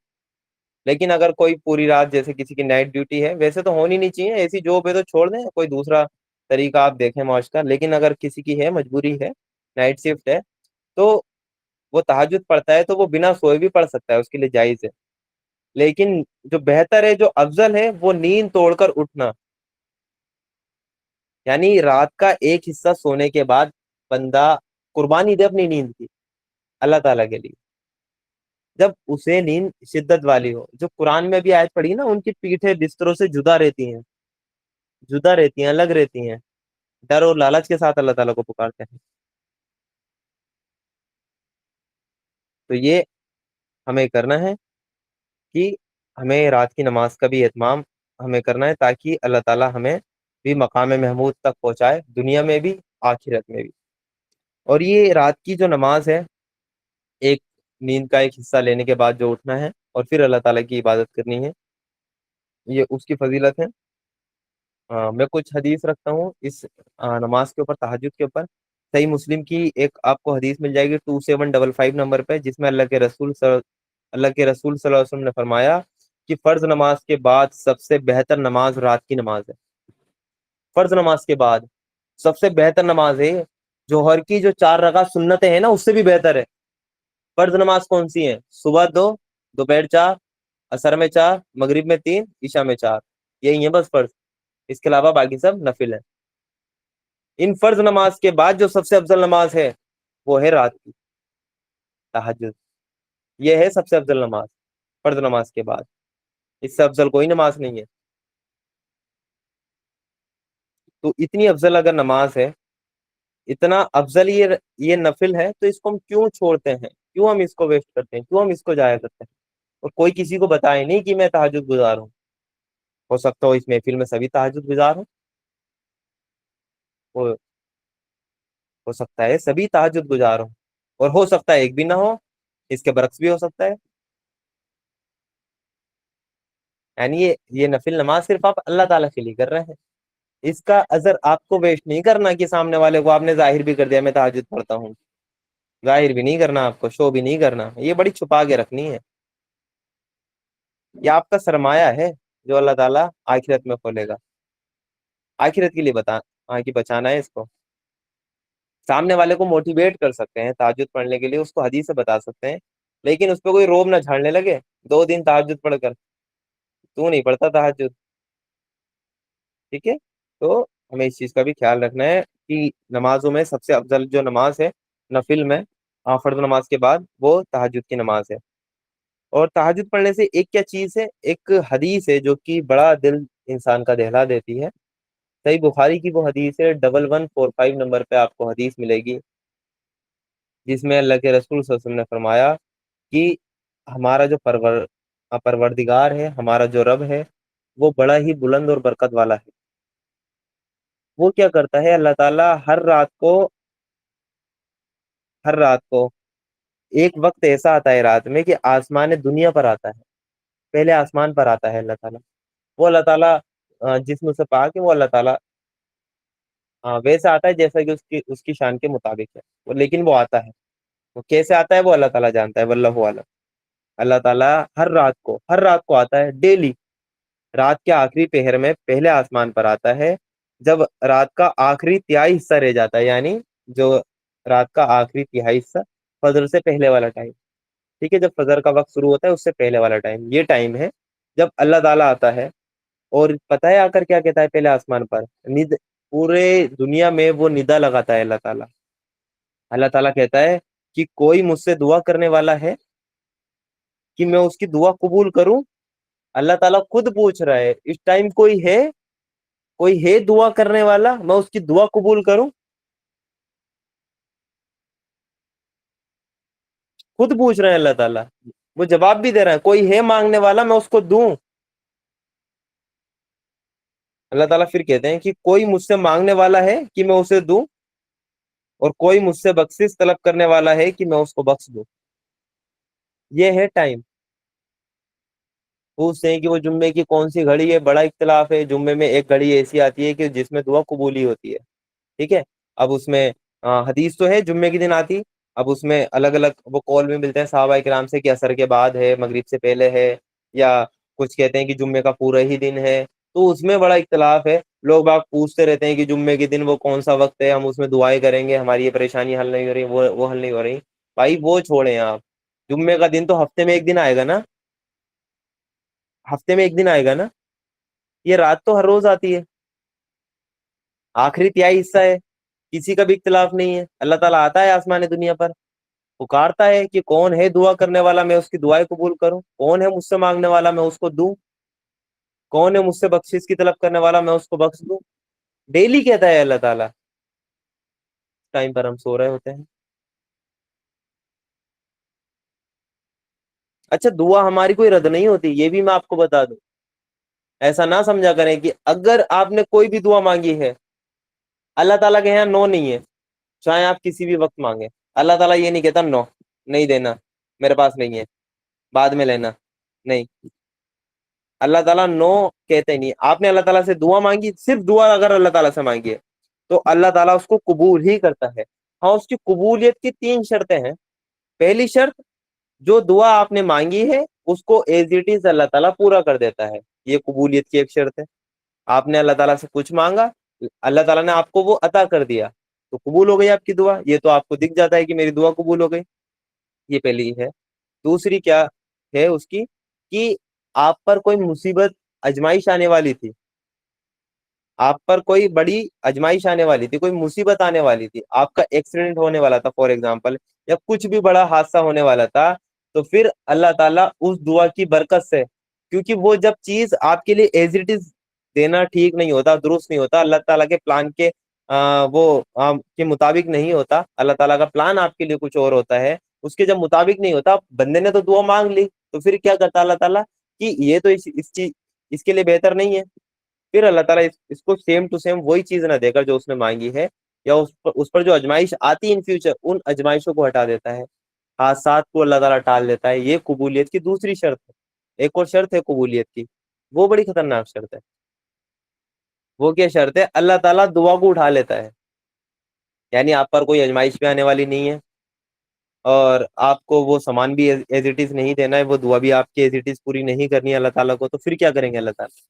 لیکن اگر کوئی پوری رات جیسے کسی کی نائٹ ڈیوٹی ہے، ویسے تو ہونی نہیں چاہیے، ایسی جاب ہے تو چھوڑ دیں، کوئی دوسرا طریقہ آپ دیکھیں معاش کا، لیکن اگر کسی کی ہے مجبوری ہے، نائٹ شفٹ ہے، تو وہ تہجد پڑھتا ہے تو وہ بنا سوئے بھی پڑھ سکتا ہے، اس کے لیے جائز ہے، لیکن جو بہتر ہے جو افضل ہے وہ نیند توڑ کر اٹھنا، یعنی رات کا ایک حصہ سونے کے بعد بندہ قربانی دے اپنی نیند کی اللہ تعالیٰ کے لیے، جب اسے نیند شدت والی ہو۔ جو قرآن میں بھی آیت پڑھی نا، ان کی پیٹھیں بستروں سے جدا رہتی ہیں، جدا رہتی ہیں، الگ رہتی ہیں، ڈر اور لالچ کے ساتھ اللہ تعالیٰ کو پکارتے ہیں۔ تو یہ ہمیں کرنا ہے کہ ہمیں رات کی نماز کا بھی اہتمام ہمیں کرنا ہے، تاکہ اللہ تعالی ہمیں بھی مقام محمود تک پہنچائے، دنیا میں بھی آخرت میں بھی۔ اور یہ رات کی جو نماز ہے، ایک نیند کا ایک حصہ لینے کے بعد جو اٹھنا ہے اور پھر اللہ تعالیٰ کی عبادت کرنی ہے، یہ اس کی فضیلت ہے۔ میں کچھ حدیث رکھتا ہوں اس نماز کے اوپر، تہجد کے اوپر۔ صحیح مسلم کی ایک آپ کو حدیث مل جائے گی 2755 نمبر پہ، جس میں اللہ کے رسول صلی اللہ علیہ وسلم نے فرمایا کہ فرض نماز کے بعد سب سے بہتر نماز رات کی نماز ہے۔ فرض نماز کے بعد سب سے بہتر نماز ہے، جوہر کی جو 4 رکعت سنتیں ہیں نا، اس سے بھی بہتر ہے۔ فرض نماز کون سی ہیں؟ صبح 2، دوپہر 4، عصر میں 4، مغرب میں 3، عشاء میں 4، یہی ہے بس فرض۔ اس کے علاوہ باقی سب نفل ہے۔ ان فرض نماز کے بعد جو سب سے افضل نماز ہے، وہ ہے رات کی تہجد۔ یہ ہے سب سے افضل نماز فرض نماز کے بعد، اس سے افضل کوئی نماز نہیں ہے۔ تو اتنی افضل اگر نماز ہے، اتنا افضل یہ نفل ہے، تو اس کو ہم کیوں چھوڑتے ہیں؟ کیوں ہم اس کو ویسٹ کرتے ہیں؟ کیوں ہم اس کو ضائع کرتے ہیں؟ اور کوئی کسی کو بتائے نہیں کہ میں تہجد گزار ہوں۔ ہو سکتا ہو اس محفل میں سبھی تہجد گزار ہوں، ہو ہو سکتا ہے سبھی تہجد گزار ہوں، اور ہو سکتا ہے ایک بھی نہ ہو، اس کے برعکس بھی ہو سکتا ہے۔ یعنی یہ نفل نماز صرف آپ اللہ تعالیٰ کے لیے کر رہے ہیں، اس کا اثر آپ کو ویسٹ نہیں کرنا کہ سامنے والے کو آپ نے ظاہر بھی کر دیا میں تہجد پڑھتا ہوں۔ ظاہر بھی نہیں کرنا، آپ کو شو بھی نہیں کرنا، یہ بڑی چھپا کے رکھنی ہے۔ یہ آپ کا سرمایہ ہے جو اللہ تعالیٰ آخرت میں کھولے گا، آخرت کے لیے کہ بچانا ہے اس کو۔ سامنے والے کو موٹیویٹ کر سکتے ہیں تہجد پڑھنے کے لیے، اس کو حدیث سے بتا سکتے ہیں، لیکن اس پہ کوئی روب نہ جھاڑنے لگے 2 دن تہجد پڑھ کر تو نہیں پڑھتا تہجد، ٹھیک ہے؟ تو ہمیں اس چیز کا بھی خیال رکھنا ہے کہ نمازوں میں سب سے افضل جو نماز ہے نفل میں، فرض نماز کے بعد، وہ تہجد کی نماز ہے۔ اور تہجد پڑھنے سے ایک کیا چیز ہے، ایک حدیث ہے جو کہ بڑا دل انسان کا دہلا دیتی ہے۔ صحیح بخاری کی وہ حدیث ہے 1145 نمبر پہ آپ کو حدیث ملے گی، جس میں اللہ کے رسول صلی اللہ علیہ وسلم نے فرمایا کہ ہمارا جو پروردگار ہے، ہمارا جو رب ہے، وہ بڑا ہی بلند اور برکت والا ہے۔ وہ کیا کرتا ہے اللہ تعالیٰ، ہر رات کو ایک وقت ایسا آتا ہے رات میں کہ آسمان دنیا پر آتا ہے، پہلے آسمان پر آتا ہے اللہ تعالیٰ۔ وہ اللہ تعالیٰ جسم سے پاک ہے، وہ اللہ تعالیٰ ویسے آتا ہے جیسا کہ اس کی شان کے مطابق ہے، لیکن وہ آتا ہے۔ وہ کیسے آتا ہے وہ اللہ تعالیٰ جانتا ہے، واللہ عالم۔ اللہ تعالیٰ ہر رات کو آتا ہے ڈیلی، رات کے آخری پہر میں پہلے آسمان پر آتا ہے، جب رات کا آخری تہائی حصہ رہ جاتا ہے، یعنی جو رات کا آخری تہائی حصہ، فجر سے پہلے والا ٹائم، ٹھیک ہے، جب فجر کا وقت شروع ہوتا ہے اس سے پہلے والا ٹائم، یہ ٹائم ہے جب اللہ تعالیٰ آتا ہے۔ اور پتہ ہے آ کر کیا کہتا ہے پہلے آسمان پر؟ پورے دنیا میں وہ ندا لگاتا ہے اللہ تعالیٰ۔ اللہ تعالیٰ کہتا ہے کہ کوئی مجھ سے دعا کرنے والا ہے کہ میں اس کی دعا قبول کروں؟ اللہ تعالیٰ خود پوچھ رہا ہے اس ٹائم، کوئی ہے دعا کرنے والا، میں اس کی دعا قبول کروں؟ خود پوچھ رہے ہیں اللہ تعالیٰ، وہ جواب بھی دے رہا ہے، کوئی ہے مانگنے والا میں اس کو دوں؟ اللہ تعالیٰ پھر کہتے ہیں کہ کوئی مجھ سے مانگنے والا ہے کہ میں اسے دوں، اور کوئی مجھ سے بخشش طلب کرنے والا ہے کہ میں اس کو بخش دوں۔ یہ ہے ٹائم۔ پوچھتے ہیں کہ وہ جمعے کی کون سی گھڑی ہے، بڑا اختلاف ہے۔ جمعے میں ایک گھڑی ایسی آتی ہے کہ جس میں دعا قبولی ہوتی ہے، ٹھیک ہے؟ اب اس میں حدیث تو ہے جمعے کے دن آتی، اب اس میں الگ الگ وہ قول بھی ملتے ہیں صحابہ کرام سے کہ عصر کے بعد ہے، مغرب سے پہلے ہے، یا کچھ کہتے ہیں کہ جمعے کا پورا ہی دن ہے۔ تو اس میں بڑا اختلاف ہے، لوگ باگ پوچھتے رہتے ہیں کہ جمعے کے دن وہ کون سا وقت ہے، ہم اس میں دعائیں کریں گے، ہماری یہ پریشانی حل نہیں ہو رہی، وہ حل نہیں ہو رہی۔ بھائی وہ چھوڑیں آپ، جمعے کا دن تو ہفتے میں ایک دن آئے گا نا، ہفتے میں ایک دن آئے گا نا، یہ رات تو ہر روز آتی ہے، آخری تہائی حصہ ہے، کسی کا بھی اختلاف نہیں ہے۔ اللہ تعالیٰ آتا ہے آسمان دنیا پر، پکارتا ہے کہ کون ہے دعا کرنے والا میں اس کی دعائیں قبول کروں، کون ہے مجھ سے مانگنے والا میں اس کو دوں، کون ہے مجھ سے بخشش کی طلب کرنے والا میں اس کو بخش دوں۔ ڈیلی کہتا ہے اللہ تعالیٰ، ٹائم پر ہم سو رہے ہوتے ہیں۔ اچھا دعا ہماری کوئی رد نہیں ہوتی، یہ بھی میں آپ کو بتا دوں. ایسا نہ سمجھا کریں کہ اگر آپ نے کوئی بھی دعا مانگی ہے، اللہ تعالیٰ کے یہاں نو نہیں ہے. چاہے آپ کسی بھی وقت مانگیں، اللہ تعالیٰ یہ نہیں کہتا نو نہیں دینا، میرے پاس نہیں ہے، بعد میں لینا. نہیں، اللہ تعالیٰ نو کہتے نہیں. آپ نے اللہ تعالیٰ سے دعا مانگی، صرف دعا اگر اللہ تعالیٰ سے مانگی ہے تو اللہ تعالیٰ اس کو قبول ہی کرتا ہے. ہاں، اس کی قبولیت کی 3 شرطیں ہیں. پہلی شرط، جو دعا آپ نے مانگی ہے اس کو ایز اٹ از اللہ تعالیٰ پورا کر دیتا ہے. یہ قبولیت کی ایک شرط ہے. آپ نے اللہ تعالیٰ سے کچھ مانگا، اللہ تعالیٰ نے آپ کو وہ عطا کر دیا تو قبول ہو گئی آپ کی دعا. یہ تو آپ کو دکھ جاتا ہے کہ میری دعا قبول ہو گئی. یہ پہلی ہے. دوسری کیا ہے اس کی، کہ آپ پر کوئی مصیبت آزمائش آنے والی تھی، آپ پر کوئی بڑی آزمائش آنے والی تھی، کوئی مصیبت آنے والی تھی، آپ کا ایکسیڈنٹ ہونے والا تھا فار ایگزامپل، یا کچھ بھی بڑا حادثہ ہونے والا تھا، تو پھر اللہ تعالیٰ اس دعا کی برکت سے، کیونکہ وہ جب چیز آپ کے لیے ایز اٹ از دینا ٹھیک نہیں ہوتا، درست نہیں ہوتا، اللہ تعالیٰ کے پلان کے کے مطابق نہیں ہوتا، اللہ تعالیٰ کا پلان آپ کے لیے کچھ اور ہوتا ہے، اس کے جب مطابق نہیں ہوتا، بندے نے تو دعا مانگ لی، تو پھر کیا کرتا اللہ تعالیٰ کہ یہ تو اس کے لیے بہتر نہیں ہے. پھر اللہ تعالیٰ اس کو سیم ٹو سیم وہی چیز نہ دے کر جو اس نے مانگی ہے، یا اس پر جو آزمائش آتی ہے ان فیوچر، ان آزمائشوں کو ہٹا دیتا ہے، حادثات کو اللہ تعالیٰ ٹال دیتا ہے. یہ قبولیت کی دوسری شرط ہے. ایک اور شرط ہے قبولیت کی، وہ بڑی خطرناک شرط ہے. وہ کیا شرط ہے؟ اللہ تعالیٰ دعا کو اٹھا لیتا ہے. یعنی آپ پر کوئی آزمائش بھی آنے والی نہیں ہے، اور آپ کو وہ سامان بھی ایز اٹ از نہیں دینا ہے، وہ دعا بھی آپ کی ایز اٹ از پوری نہیں کرنی ہے اللہ تعالیٰ کو. تو پھر کیا کریں گے؟ اللہ تعالیٰ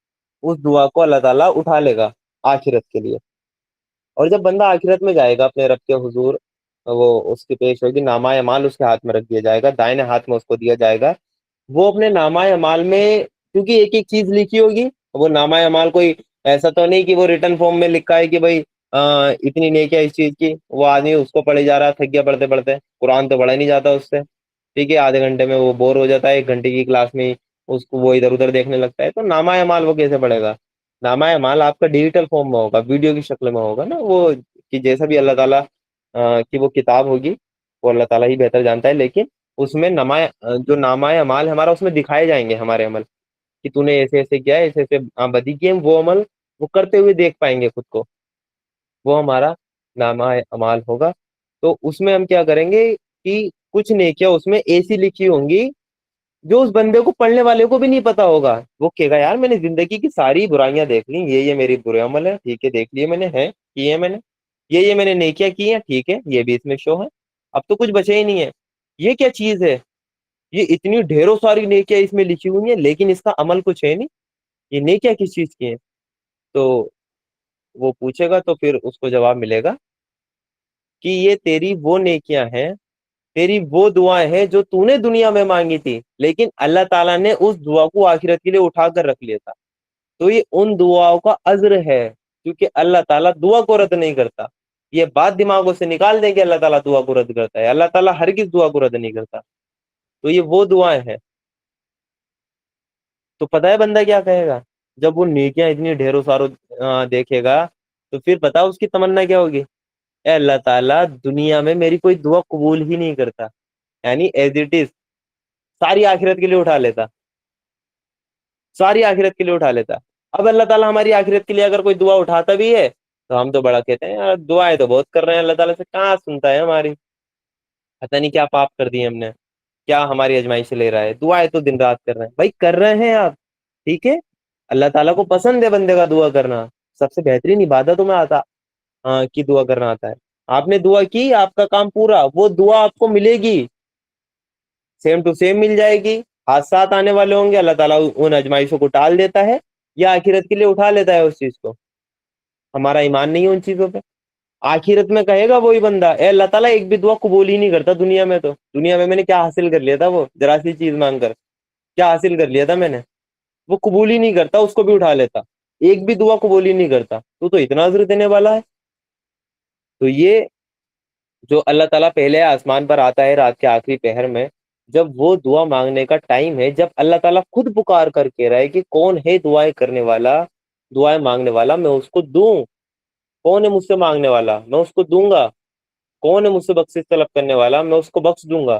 اس دعا کو اللہ تعالیٰ اٹھا لے گا آخرت کے لیے. اور جب بندہ آخرت میں جائے گا اپنے رب کے حضور، وہ اس کی پیش ہوگی، نامہ اعمال اس کے ہاتھ میں رکھ دیا جائے گا، دائیں ہاتھ میں اس کو دیا جائے گا. وہ اپنے نامہ اعمال میں، کیونکہ ایک ایک چیز لکھی ہوگی، وہ نامہ اعمال کوئی ایسا تو نہیں کہ وہ ریٹن فارم میں لکھا ہے کہ بھائی اتنی نیکیاں اس چیز کی، وہ آدمی اس کو پڑھے جا رہا، تھک گیا پڑھتے پڑھتے، قرآن تو پڑھا نہیں جاتا اس سے، ٹھیک ہے، آدھے گھنٹے میں وہ بور ہو جاتا ہے، 1 گھنٹے کی کلاس میں اس کو وہ ادھر ادھر دیکھنے لگتا ہے. تو نامہ اعمال وہ کیسے پڑھے گا؟ نامہ اعمال آپ کا ڈیجیٹل فارم میں ہوگا، ویڈیو کی شکل میں ہوگا نا، وہ کہ جیسا بھی اللہ تعالیٰ کی وہ کتاب ہوگی، وہ اللہ تعالیٰ ہی بہتر جانتا ہے، لیکن اس میں جو نامہ اعمال ہمارا، اس میں دکھائے جائیں گے ہمارے عمل، کہ تو نے ایسے ایسے کیا ہے، ایسے ایسے بدی کیے، وہ عمل وہ کرتے ہوئے دیکھ پائیں گے خود کو، وہ ہمارا نامہ اعمال ہوگا. تو اس میں ہم کیا کریں گے کہ کچھ نیکیاں اس میں ایسی لکھی ہوں گی جو اس بندے کو، پڑھنے والے کو بھی نہیں پتا ہوگا. وہ کہے گا یار میں نے زندگی کی ساری برائیاں دیکھ لی، یہ میری برے عمل ہے، ٹھیک ہے، دیکھ لیے میں نے، ہے کیے میں نے، یہ میں نے نیکیاں کی ہیں، ٹھیک ہے، یہ بھی اس میں شو ہے، اب تو کچھ بچے ہی نہیں ہے. یہ کیا چیز ہے؟ یہ اتنی ڈھیروں ساری نیکیاں اس میں لکھی ہوئی ہیں، لیکن اس کا عمل کچھ ہے نہیں. یہ نیکیاں کس چیز کی ہیں؟ تو وہ پوچھے گا تو پھر اس کو جواب ملے گا کہ یہ تیری وہ نیکیاں ہیں، تیری وہ دعائیں ہیں جو تو نے دنیا میں مانگی تھی، لیکن اللہ تعالیٰ نے اس دعا کو آخرت کے لیے اٹھا کر رکھ لیا تھا. تو یہ ان دعاؤں کا اجر ہے، کیونکہ اللہ تعالیٰ دعا کو رد نہیں کرتا. یہ بات دماغوں سے نکال دیں کہ اللہ تعالیٰ دعا کو رد کرتا ہے. اللہ تعالیٰ ہرگز دعا کو رد نہیں کرتا. تو یہ وہ دعائیں ہیں. تو پتہ ہے بندہ کیا کہے گا جب وہ نیکیاں اتنی ڈھیروں ساروں دیکھے گا؟ تو پھر پتا اس کی تمنا کیا ہوگی؟ اے اللہ تعالیٰ دنیا میں میری کوئی دعا قبول ہی نہیں کرتا، یعنی ایز اٹ از ساری آخرت کے لیے اٹھا لیتا، ساری آخرت کے لیے اٹھا لیتا. اب اللہ تعالیٰ ہماری آخرت کے لیے اگر کوئی دعا اٹھاتا بھی ہے تو ہم تو بڑا کہتے ہیں یار دعائیں تو بہت کر رہے ہیں، اللہ تعالیٰ سے کہاں سنتا ہے ہماری، پتہ نہیں کیا پاپ کر دی ہم نے، کیا ہماری ازمائش سے لے رہا ہے. دعائیں تو دن رات کر رہے ہیں، بھائی کر رہے ہیں آپ، ٹھیک ہے، اللہ تعالیٰ کو پسند ہے بندے کا دعا کرنا، سب سے بہترین عبادتوں میں آتا کی دعا کرنا آتا ہے. آپ نے دعا کی، آپ کا کام پورا، وہ دعا آپ کو ملے گی، سیم ٹو سیم مل جائے گی. حادثات آنے والے ہوں گے، اللہ تعالیٰ ان ازمائشوں کو ٹال دیتا ہے یا آخرت کے لیے اٹھا لیتا ہے اس چیز کو. ہمارا ایمان نہیں ہے ان چیزوں پہ. آخرت میں کہے گا وہی بندہ اے اللہ تعالیٰ ایک بھی دعا قبول ہی نہیں کرتا دنیا میں، تو دنیا میں نے کیا حاصل کر لیا تھا، وہ ذرا سی چیز مانگ کر کیا حاصل کر لیا تھا میں نے، وہ قبول ہی نہیں کرتا، اس کو بھی اٹھا لیتا. ایک بھی دعا قبول ہی نہیں کرتا، تو اتنا عذر دینے والا ہے. تو یہ جو اللہ تعالیٰ پہلے آسمان پر آتا ہے رات کے آخری پہر میں، جب وہ دعا مانگنے کا ٹائم ہے، جب اللہ تعالیٰ خود پکار کر کے رہا ہے کہ کون ہے دعائیں کرنے والا، دعائیں مانگنے والا، میں اس کو دوں. کون ہے مجھ سے مانگنے والا، میں اس کو دوں گا. کون ہے مجھ سے بخشش طلب کرنے والا، میں اس کو بخش دوں گا.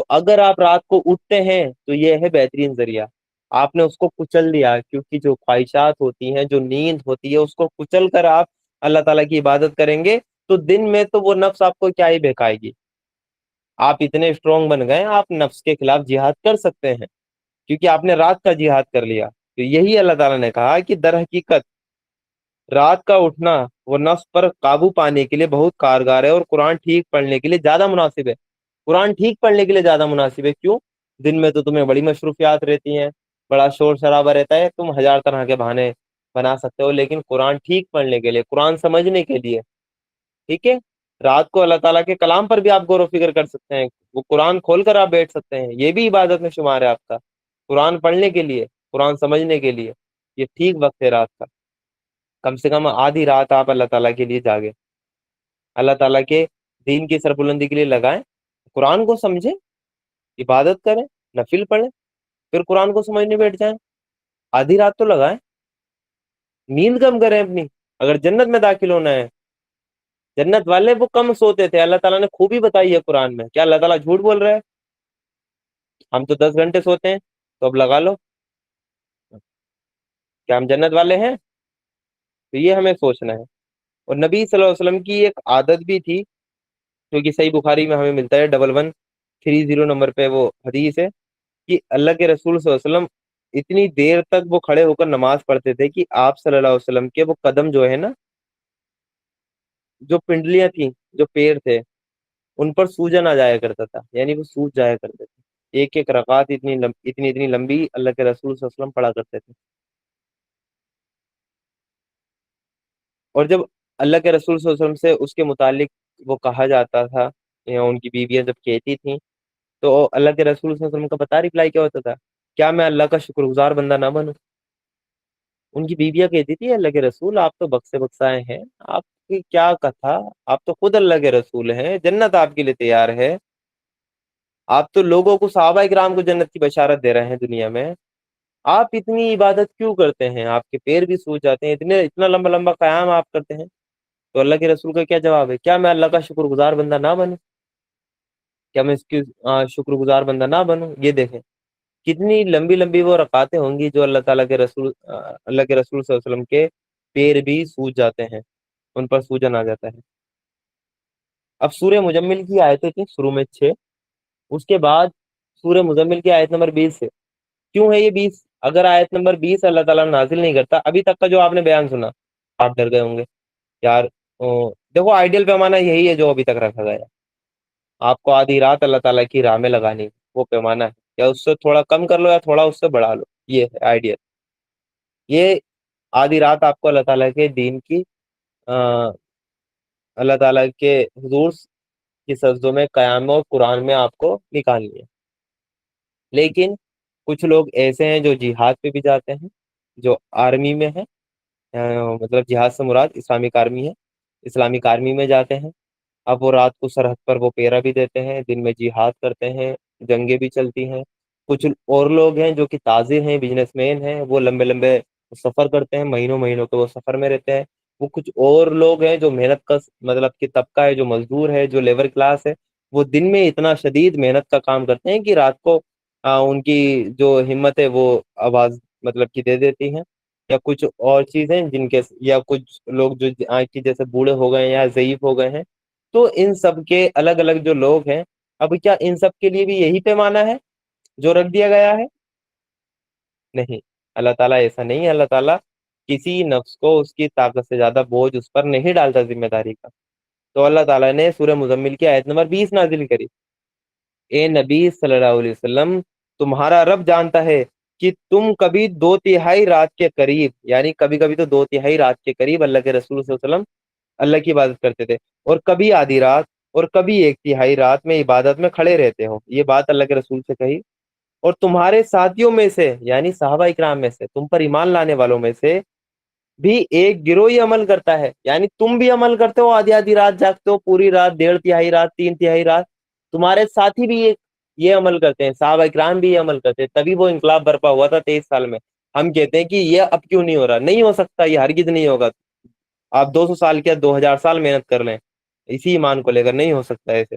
تو اگر آپ رات کو اٹھتے ہیں تو یہ ہے بہترین ذریعہ. آپ نے اس کو کچل دیا، کیونکہ جو خواہشات ہوتی ہیں، جو نیند ہوتی ہے، اس کو کچل کر آپ اللہ تعالیٰ کی عبادت کریں گے تو دن میں تو وہ نفس آپ کو کیا ہی بہکائے گی. آپ اتنے اسٹرانگ بن گئے، آپ نفس کے خلاف جہاد کر سکتے ہیں کیونکہ آپ نے رات کا جہاد کر لیا. تو یہی اللہ تعالیٰ نے کہا کہ در حقیقت رات کا اٹھنا وہ نفس پر قابو پانے کے لیے بہت کارگر ہے، اور قرآن ٹھیک پڑھنے کے لیے زیادہ مناسب ہے. قرآن ٹھیک پڑھنے کے لیے زیادہ مناسب ہے. کیوں؟ دن میں تو تمہیں بڑی مصروفیات رہتی ہیں، بڑا شور شرابہ رہتا ہے، تم ہزار طرح کے بہانے بنا سکتے ہو، لیکن قرآن ٹھیک پڑھنے کے لیے، قرآن سمجھنے کے لیے، ٹھیک ہے، رات کو اللہ تعالیٰ کے کلام پر بھی آپ غور و فکر کر سکتے ہیں. وہ قرآن کھول کر آپ بیٹھ سکتے ہیں، یہ بھی عبادت میں شمار ہے آپ کا. قرآن پڑھنے کے لیے، قرآن سمجھنے کے لیے یہ ٹھیک وقت ہے رات کا. کم سے کم آدھی رات آپ اللہ تعالیٰ کے لیے جاگیں، اللہ تعالیٰ کے دین کی سربلندی کے لیے لگائیں، قرآن کو سمجھیں، عبادت کریں، نفل پڑھیں، پھر قرآن کو سمجھنے بیٹھ جائیں. آدھی رات تو لگائیں، نیند کم کریں اپنی. اگر جنت میں داخل ہونا ہے، جنت والے وہ کم سوتے تھے، اللہ تعالیٰ نے خوبی بتائی ہے قرآن میں. کیا اللہ تعالیٰ جھوٹ بول رہے ہیں؟ ہم تو 10 گھنٹے سوتے ہیں، تو اب لگا لو. کیا ہم جنت والے ہیں؟ تو یہ ہمیں سوچنا ہے. اور نبی صلی اللہ علیہ وسلم کی ایک عادت بھی تھی، جو کہ صحیح بخاری میں ہمیں ملتا ہے 1130 نمبر پہ وہ حدیث ہے کہ اللہ کے رسول صلی اللہ علیہ وسلم اتنی دیر تک وہ کھڑے ہو کر نماز پڑھتے تھے کہ آپ صلی اللہ علیہ وسلم کے وہ قدم جو ہے نا، جو پنڈلیاں تھیں، جو پیر تھے، ان پر سوجن آ جایا کرتا تھا، یعنی وہ سوج جایا کرتے تھے. ایک ایک رکعت اتنی لمبی اللہ کے رسول صلی اللہ علیہ وسلم پڑھا کرتے تھے. اور جب اللہ کے رسول صلی اللہ علیہ وسلم سے اس کے متعلق وہ کہا جاتا تھا، یا ان کی بیویاں جب کہتی تھیں، تو اللہ کے رسول صلی اللہ علیہ وسلم کا پتہ ریپلائی کیا ہوتا تھا؟ کیا میں اللہ کا شکر گزار بندہ نہ بنوں؟ ان کی بیویاں کہتی تھی اللہ کے رسول آپ تو بخشے بخشائے ہیں، آپ کی کیا کتھا، آپ تو خود اللہ کے رسول ہیں، جنت آپ کے لیے تیار ہے. آپ تو لوگوں کو، صحابہ کرام کو جنت کی بشارت دے رہے ہیں دنیا میں. آپ اتنی عبادت کیوں کرتے ہیں؟ آپ کے پیر بھی سوج جاتے ہیں، اتنا لمبا لمبا قیام آپ کرتے ہیں. تو اللہ کے رسول کا کیا جواب ہے؟ کیا میں اللہ کا شکر گزار بندہ نہ بنوں؟ کیا میں اس کی شکر گزار بندہ نہ بنوں؟ یہ دیکھیں کتنی لمبی لمبی وہ رکعتیں ہوں گی جو اللہ تعالیٰ کے رسول اللہ کے رسول صلی اللہ علیہ وسلم کے پیر بھی سوج جاتے ہیں، ان پر سوجن آ جاتا ہے. اب سورہ مجمل کی آیتیں تھیں شروع میں 6، اس کے بعد سورہ مزمل کی آیت نمبر 20 سے. کیوں ہے یہ 20؟ اگر آیت نمبر 20 اللہ تعالیٰ نازل نہیں کرتا، ابھی تک کا جو آپ نے بیان سنا، آپ ڈر گئے ہوں گے یار. دیکھو آئیڈیل پیمانہ یہی ہے جو ابھی تک رکھا گیا ہے. آپ کو آدھی رات اللہ تعالیٰ کی راہ میں لگانی، وہ پیمانہ ہے. یا اس سے تھوڑا کم کر لو یا تھوڑا اس سے بڑھا لو، یہ ہے آئیڈیل. یہ آدھی رات آپ کو اللہ تعالیٰ کے دین کی، اللہ تعالیٰ کے حضور کی سجدوں میں، قیام اور قرآن میں آپ کو نکالنی ہے. لیکن کچھ لوگ ایسے ہیں جو جہاد پہ بھی جاتے ہیں، جو آرمی میں ہیں، مطلب جہاد سے مراد اسلامک آرمی ہے، اسلامک آرمی میں جاتے ہیں. اب وہ رات کو سرحد پر وہ پیرا بھی دیتے ہیں، دن میں جہاد کرتے ہیں، جنگیں بھی چلتی ہیں. کچھ اور لوگ ہیں جو کہ تاجر ہیں، بزنس مین ہیں، وہ لمبے لمبے سفر کرتے ہیں، مہینوں مہینوں کے وہ سفر میں رہتے ہیں. وہ کچھ اور لوگ ہیں جو محنت کا مطلب کہ طبقہ ہے، جو مزدور ہے، جو لیبر کلاس ہے، وہ دن میں اتنا شدید محنت کا کام کرتے ہیں کہ رات کو ان کی جو ہمت ہے وہ آواز مطلب کہ دے دیتی ہیں. یا کچھ اور چیزیں جن کے، یا کچھ لوگ جو آنکھ کی جیسے بوڑھے ہو گئے ہیں یا ضعیف ہو گئے ہیں. تو ان سب کے الگ الگ جو لوگ ہیں، اب کیا ان سب کے لیے بھی یہی پیمانہ ہے جو رکھ دیا گیا ہے؟ نہیں، اللہ تعالیٰ ایسا نہیں ہے. اللہ تعالیٰ کسی نفس کو اس کی طاقت سے زیادہ بوجھ اس پر نہیں ڈالتا ذمہ داری کا. تو اللہ تعالیٰ نے سورہ مزمل کی آیت نمبر 20 نازل کری. اے نبی صلی اللہ علیہ وسلم، تمہارا رب جانتا ہے کہ تم کبھی 2/3 رات کے قریب، یعنی کبھی کبھی تو 2/3 رات کے قریب اللہ کے رسول صلی اللہ علیہ وسلم اللہ کی عبادت کرتے تھے، اور کبھی آدھی رات، اور کبھی 1/3 رات میں عبادت میں کھڑے رہتے ہو. یہ بات اللہ کے رسول سے کہی. اور تمہارے ساتھیوں میں سے، یعنی صحابہ اکرام میں سے، تم پر ایمان لانے والوں میں سے بھی ایک گروہ ہی عمل کرتا ہے. یعنی تم بھی عمل کرتے ہو، آدھی آدھی رات جاگتے ہو، پوری رات، 1/2 رات، 3/3 رات. تمہارے ساتھی بھی یہ عمل کرتے ہیں، صحابہ اکرام بھی یہ عمل کرتے ہیں، تبھی وہ انقلاب برپا ہوا تھا 23 سال میں. ہم کہتے ہیں کہ یہ اب کیوں نہیں ہو رہا؟ نہیں ہو سکتا، یہ ہرگز نہیں ہوگا. آپ 200 سال کیا 2000 سال محنت کر لیں، اسی ایمان کو لے کر نہیں ہو سکتا ایسے.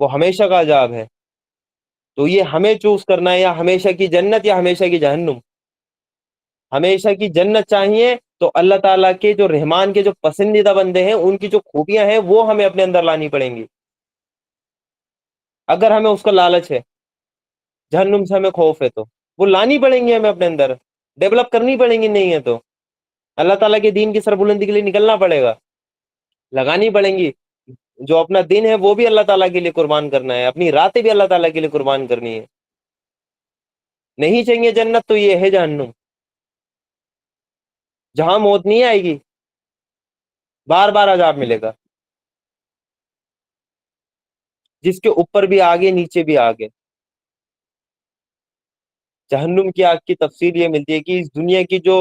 وہ ہمیشہ کا عذاب ہے. تو یہ ہمیں چوز کرنا ہے، یا ہمیشہ کی جنت یا ہمیشہ کی جہنم. ہمیشہ کی جنت چاہیے تو اللہ تعالیٰ کے جو رحمان کے جو پسندیدہ بندے ہیں ان کی جو خوبیاں ہیں وہ ہمیں اپنے اندر لانی پڑیں گی. اگر ہمیں اس کا لالچ ہے، جہنم سے ہمیں خوف ہے، تو وہ لانی پڑیں گی ہمیں اپنے اندر، ڈیولپ کرنی پڑیں گی. نہیں ہے تو اللہ تعالیٰ کے دین کی سربلندی کے لیے نکلنا پڑے گا، لگانی پڑیں گی. جو اپنا دین ہے وہ بھی اللہ تعالیٰ کے لیے قربان کرنا ہے، اپنی راتیں بھی اللہ تعالیٰ کے لیے قربان کرنی ہے. نہیں چاہیے جنت تو یہ ہے جہنم، جہاں موت نہیں آئے گی، بار بار عذاب ملے گا، جس کے اوپر بھی آگے نیچے بھی آگے. جہنم کی آگ کی تفصیل یہ ملتی ہے کہ اس دنیا کی جو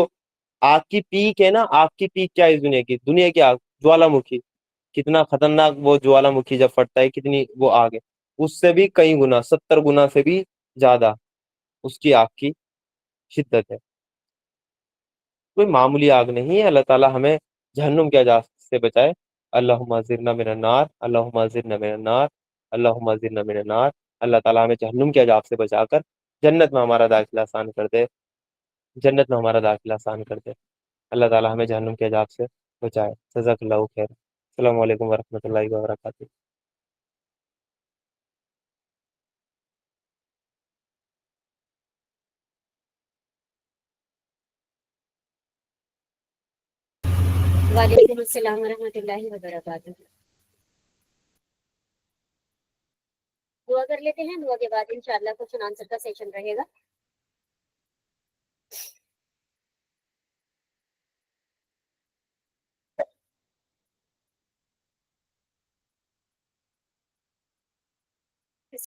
آگ کی پیک ہے نا، آگ کی پیک کیا ہے اس دنیا کی آگ جوالا مکھی، کتنا خطرناک وہ جوالا مکھی جب پھٹتا ہے کتنی وہ آگ ہے، اس سے بھی کئی گنا، 70 گنا سے بھی زیادہ اس کی آگ کی شدت ہے. کوئی معمولی آگ نہیں ہے. اللہ تعالی ہمیں جہنم کے عذاب سے بچائے. اللہم اجرنا من النار، اللہم اجرنا من النار، اللہم اجرنا من النار. اللہ تعالی ہمیں جہنم کے عذاب سے بچا کر جنت میں ہمارا داخلہ آسان کر دے، جنت میں ہمارا داخلہ آسان کر دے. اللہ تعالی ہمیں جہنم کے عذاب سے بچائے. جزاک اللہ خیر. السلام علیکم ورحمۃ اللہ وبرکاتہ. وعلیکم السلام ورحمۃ اللہ وبرکاتہ. دعا کر لیتے ہیں، دعا کے بعد انشاءاللہ کوشچن آنسر کا سیشن رہے گا.